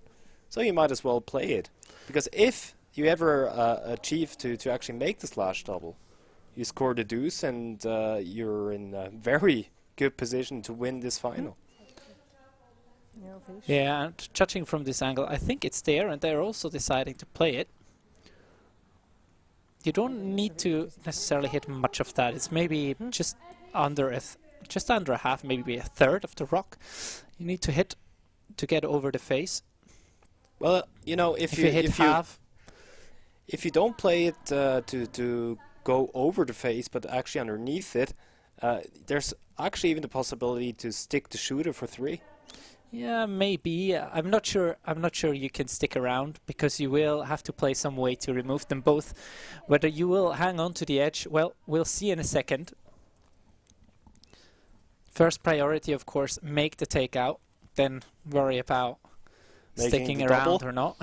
so you might as well play it, because if you ever achieve to actually make the slash double, you score the deuce, and you're in a very good position to win this final. Yeah, and judging from this angle, I think it's there, and they're also deciding to play it. You don't need to necessarily hit much of that. It's maybe just under a half, maybe a third of the rock. You need to hit to get over the face. Well, you know, if you hit half, if you don't play it to go over the face, but actually underneath it. There's actually even the possibility to stick the shooter for 3. Yeah, maybe. I'm not sure. I'm not sure you can stick around because you will have to play some way to remove them both. Whether you will hang on to the edge, well, we'll see in a second. First priority, of course, make the takeout. Then worry about Making sticking the around double. or not.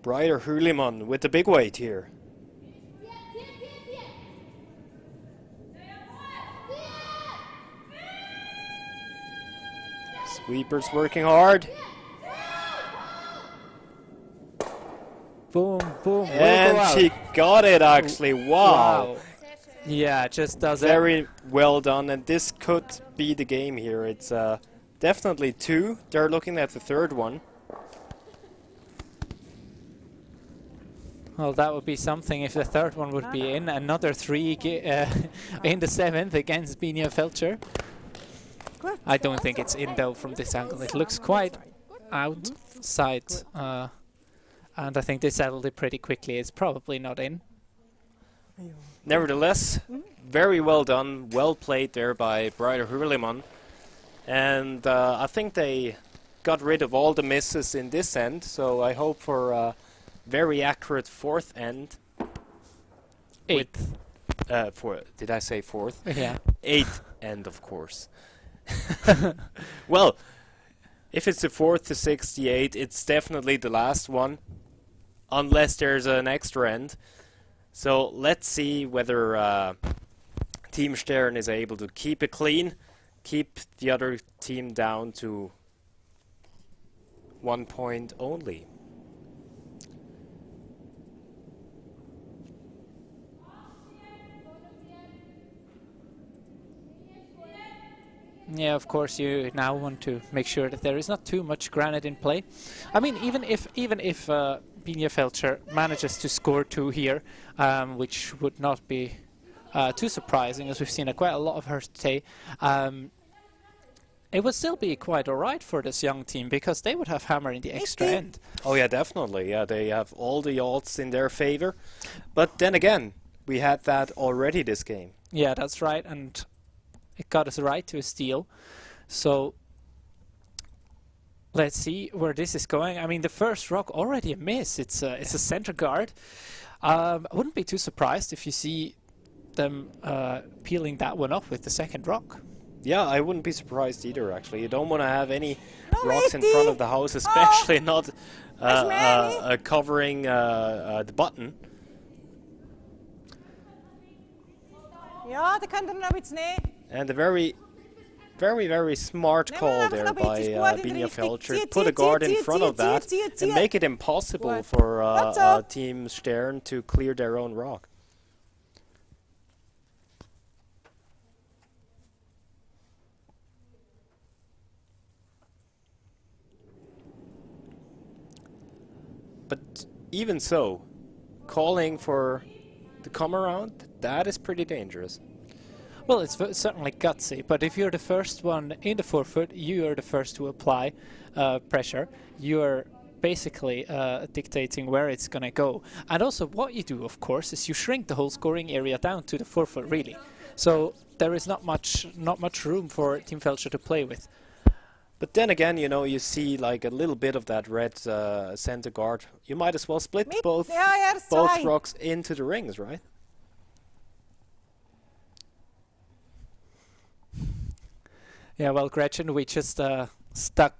Brighter Hürlimann with the big weight here. Sweepers working hard. Boom, boom. And she got it actually. Wow. Yeah, just does it. Very well done. And this could be the game here. It's definitely 2. They're looking at the 3rd one. Well, that would be something if the 3rd one would be in. Another 3 in the 7th against Binia Feltscher. I don't think it's in though from this angle. It looks quite outside. And I think they settled it pretty quickly. It's probably not in. Nevertheless, very well done. Well played there by Brighter Hürlimann. And I think they got rid of all the misses in this end. So I hope for a very accurate 4th end. 8th. Did I say 4th? Yeah. 8th end, of course. Well, if it's the 4th to 68, it's definitely the last one, unless there's an extra end. So let's see whether Team Stern is able to keep it clean, keep the other team down to 1 point only. Yeah, of course you now want to make sure that there is not too much granite in play. I mean, even if Binia Feltscher manages to score 2 here, which would not be too surprising, as we've seen quite a lot of her today, it would still be quite alright for this young team because they would have hammer in the extra end. Oh yeah, definitely. Yeah, they have all the odds in their favor. But then again, we had that already this game. Yeah, that's right, and it got us right to a steal. So let's see where this is going. I mean, the first rock already a miss. It's a center guard. I wouldn't be too surprised if you see them peeling that one up with the second rock. Yeah, I wouldn't be surprised either, actually. You don't want to have any rocks in front of the house, especially not covering the button. Ja, da könnt ihr noch ein bisschen nehmen. And a very, very smart call there by Binia Feltscher. Put a guard in front of that and make it impossible for Team Stern to clear their own rock. But even so, calling for the come around, that is pretty dangerous. Well, it's certainly gutsy, but if you're the first one in the forefoot, you are the first to apply pressure. You're basically dictating where it's going to go. And also what you do, of course, is you shrink the whole scoring area down to the forefoot, really. So there is not much room for Team Feltscher to play with. But then again, you know, you see like a little bit of that red center guard. You might as well split both rocks into the rings, right? Yeah, well, Gretchen, we just stack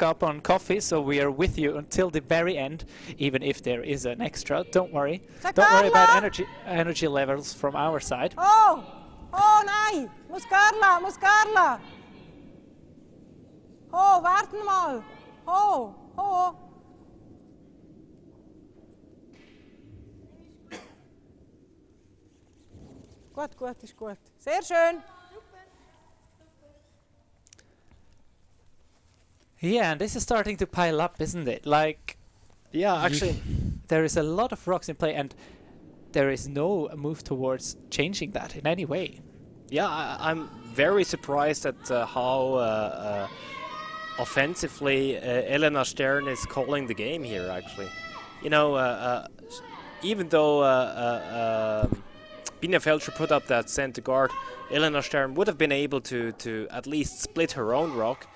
up on coffee, so we are with you until the very end, even if there is an extra. Don't worry. Don't worry about energy levels from our side. Oh nein, Muscarla. Oh, warten mal. Oh. Gut, ist gut. Sehr schön. Yeah, and this is starting to pile up, isn't it? Like, yeah, actually, there is a lot of rocks in play, and there is no move towards changing that in any way. Yeah, I'm very surprised at how offensively, Elena Stern is calling the game here, actually. You know, even though Binia Feltscher put up that center guard, Elena Stern would have been able to at least split her own rock.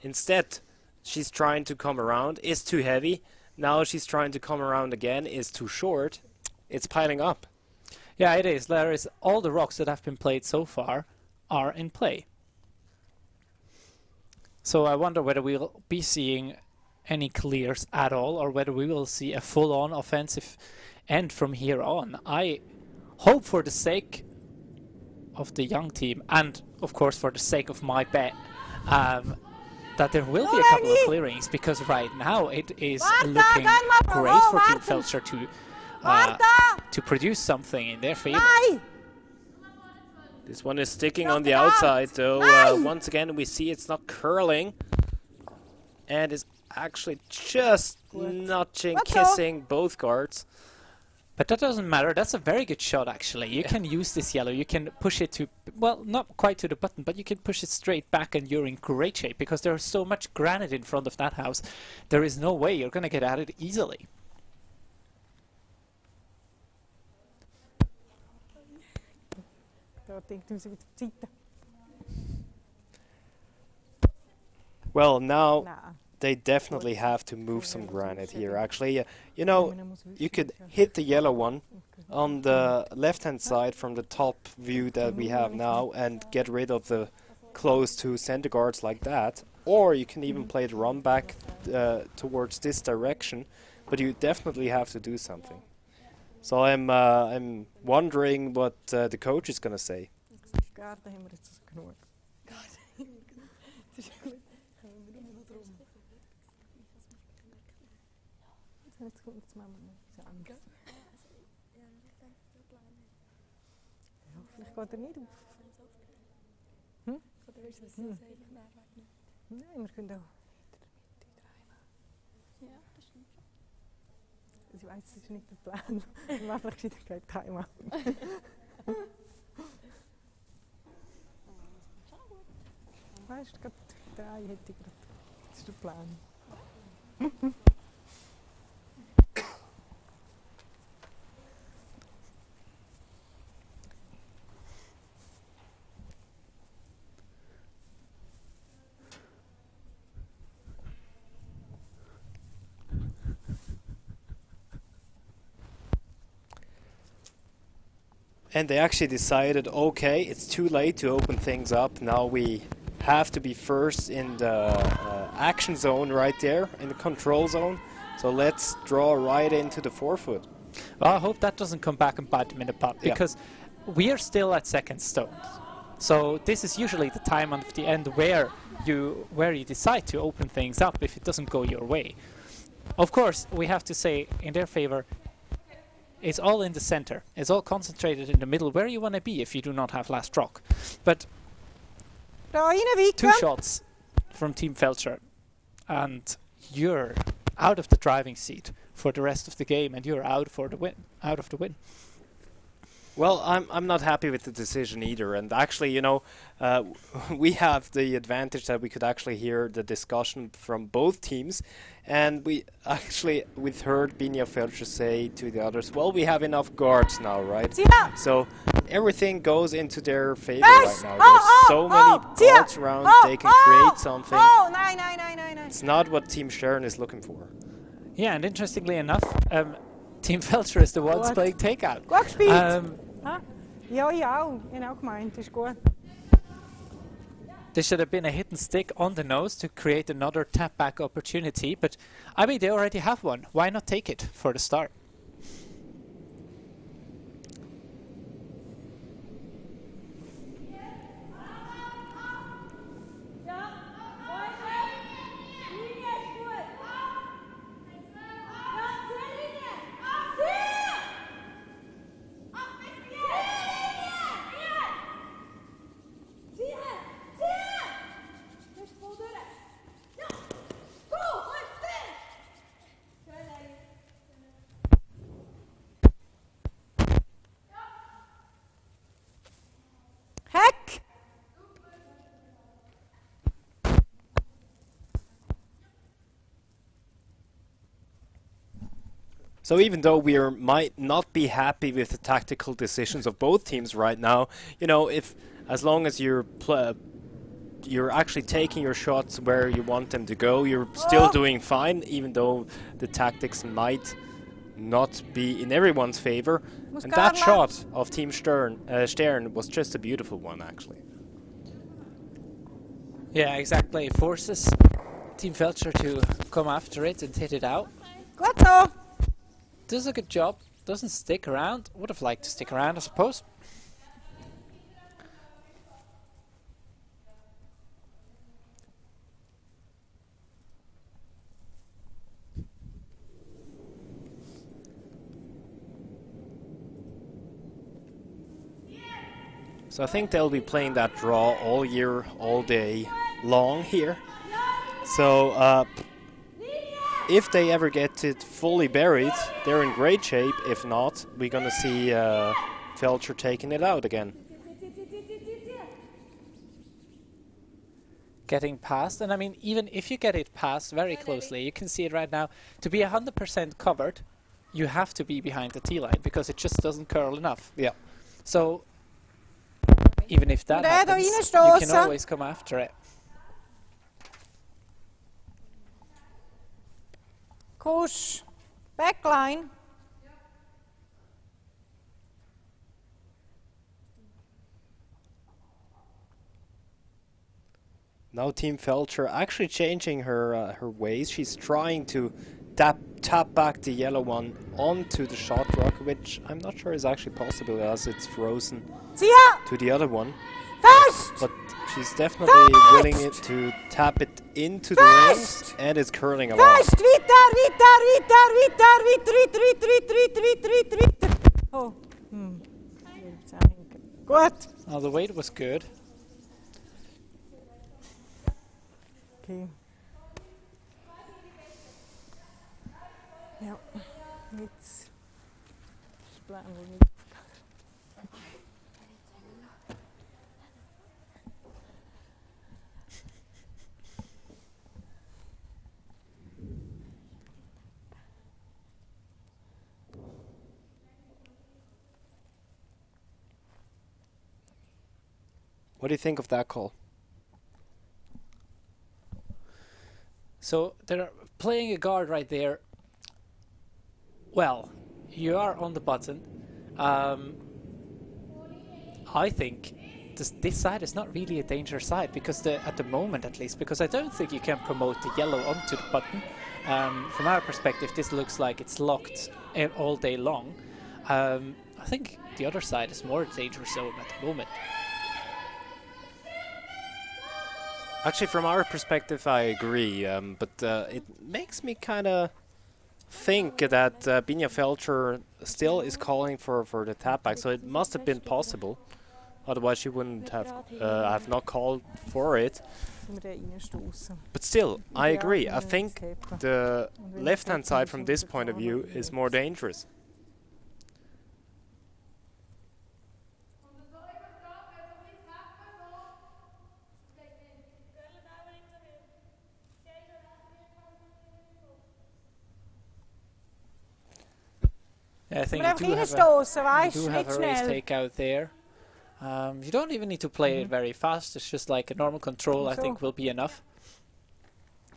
Instead, she's trying to come around, is too heavy. Now she's trying to come around again, is too short. It's piling up. Yeah, it is. There is all the rocks that have been played so far are in play. So I wonder whether we'll be seeing any clears at all, or whether we will see a full-on offensive end from here on. I hope, for the sake of the young team, and of course for the sake of my bet, that there will be a couple of clearings, because right now it is looking great for Team Feltscher to produce something in their favor. This one is sticking on the outside, though. Once again, we see it's not curling, and is actually just nudging, kissing both guards. But that doesn't matter. That's a very good shot, actually. You can use this yellow. You can push it to, well, not quite to the button, but you can push it straight back, and you're in great shape, because there's so much granite in front of that house. There is no way you're going to get at it easily. Well, now they definitely have to move some granite here, actually. You know, you could hit the yellow one on the left-hand side from the top view that we have now and get rid of the close to center guards like that. Or you can even play the run back towards this direction, but you definitely have to do something. So I'm wondering what the coach is going to say. Vielleicht geht nicht auf. Hm? Nein, wir können auch ja, das stimmt schon. Ich weiss, es ist nicht der Plan. Wir machen vielleicht kein Timeout. Weißt du, gerade 3 hätte ich gerade. Das ist der Plan. And they actually decided, okay, it's too late to open things up. Now we have to be first in the action zone right there, in the control zone. So let's draw right into the forefoot. Well, I hope that doesn't come back and bite them in the butt, because we are still at second stones. So this is usually the time of the end where you decide to open things up if it doesn't go your way. Of course, we have to say in their favor, it's all in the center. It's all concentrated in the middle, where you want to be if you do not have last rock. But 2 shots from Team Feltscher, and you're out of the driving seat for the rest of the game, and you're out for the win. Out of the win. Well, I'm not happy with the decision either. And actually, you know, we have the advantage that we could actually hear the discussion from both teams. And we've heard Binia Feltscher say to the others, well, we have enough guards now, right? Yeah. So everything goes into their favor right now. There's so many guards around, they can create something. It's not what Team Stern is looking for. Yeah, and interestingly enough, Team Feltscher is the ones playing takeout. Gut gespielt. Ja, ich auch. Ich habe auch gemeint, ist gut. This should have been a hit and stick on the nose to create another tap back opportunity, but I mean, they already have one. Why not take it for the start? So even though we might not be happy with the tactical decisions of both teams right now, you know, as long as you're actually taking your shots where you want them to go, you're still doing fine, even though the tactics might not be in everyone's favor. And that shot of Team Stern was just a beautiful one, actually. Yeah, exactly. It forces Team Feltscher to come after it and hit it out. Gut so! Does a good job. Doesn't stick around. Would have liked to stick around, I suppose. So I think they'll be playing that draw all year, all day long here. So if they ever get it fully buried, they're in great shape. If not, we're going to see Feltscher taking it out again. Getting past, and I mean, even if you get it past very closely, you can see it right now, to be 100% covered, you have to be behind the T-line, because it just doesn't curl enough. Yeah. So, even if that happens, you can always come after it. Push. Backline. Now Team Feltscher actually changing her her ways. She's trying to tap back the yellow one onto the shot rock, which I'm not sure is actually possible as it's frozen to the other one. But she's definitely willing to tap it into the rings, and it's curling along. Oh. Good. Oh, the weight was good. Okay. Ja, jetzt bleiben wir mit. What do you think of that call? So they're playing a guard right there. Well, you are on the button. I think this side is not really a danger side, because at the moment at least, because I don't think you can promote the yellow onto the button. From our perspective, this looks like it's locked all day long. I think the other side is more danger zone at the moment. Actually, from our perspective, I agree, but it makes me kind of think that Binia Feltscher still is calling for the tap back, so it must have been possible. Otherwise, she wouldn't have not called for it. But still, I agree. I think the left-hand side from this point of view is more dangerous. Yeah, I think you do have a race takeout there. You don't even need to play it very fast. It's just like a normal control, I think, will be enough.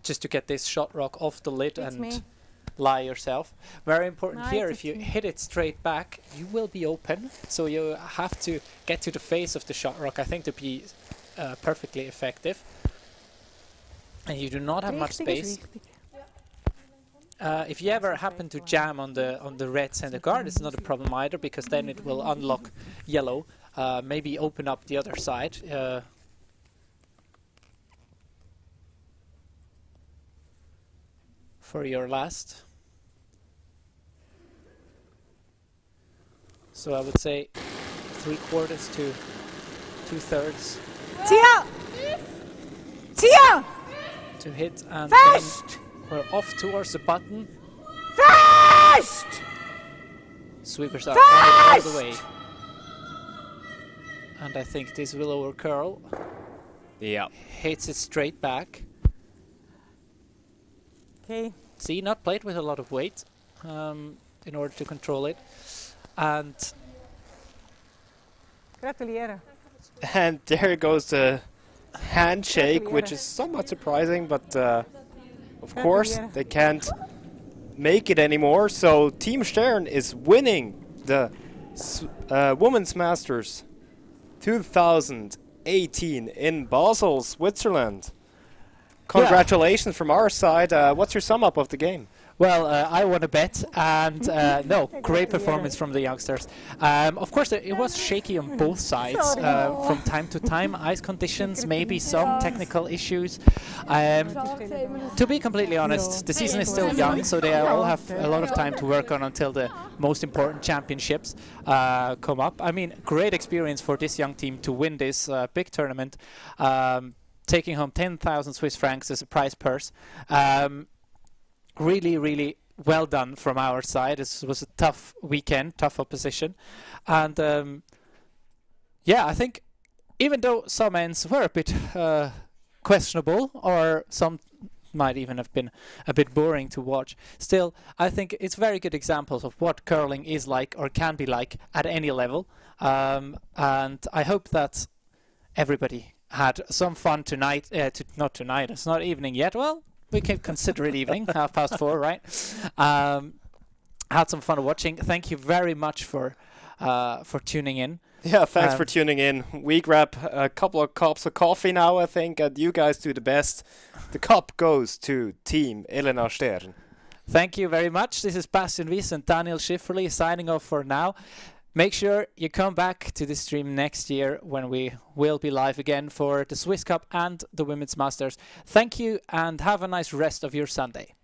Just to get this shot rock off the lid and lie yourself. Very important here, if you hit it straight back, you will be open. So you have to get to the face of the shot rock, I think, to be perfectly effective. And you do not have much space. If you ever happen to jam on the red center guard, it's not a problem either, because then it will unlock yellow. Maybe open up the other side. For your last. So I would say 3/4 to 2/3. Tia! Tia! To hit, and Fast! then we're off towards the button. Fast! Sweepers are on it all the way. And I think this will overcurl. Yeah. Hits it straight back. Okay. See, not played with a lot of weight. in order to control it. And Gratulieren. And there goes the handshake, which is somewhat surprising, but of course they can't make it anymore. So Team Stern is winning the Women's Masters 2018 in Basel, Switzerland. Congratulations from our side. What's your sum up of the game? well, I won a bet, and no, great performance from the youngsters. Of course, it was shaky on both sides from time to time. Ice conditions, maybe some technical issues. To be completely honest, the season is still young, so they all have a lot of time to work on until the most important championships come up. I mean, great experience for this young team to win this big tournament, taking home 10,000 Swiss francs as a prize purse. Really, really well done from our side. This was a tough weekend, tough opposition. And yeah, I think even though some ends were a bit questionable, or some might even have been a bit boring to watch, still, I think it's very good examples of what curling is like or can be like at any level. And I hope that everybody had some fun tonight. Not tonight, it's not evening yet. Well, we can consider it evening, 4:30, right? Had some fun watching. Thank you very much for tuning in. Yeah, thanks for tuning in. We grab a couple of cups of coffee now, I think, and you guys do the best. The cup goes to Team Elena Stern. Thank you very much. This is Bastian Wies and Daniel Schifferli signing off for now. Make sure you come back to the stream next year when we will be live again for the Swiss Cup and the Women's Masters. Thank you and have a nice rest of your Sunday.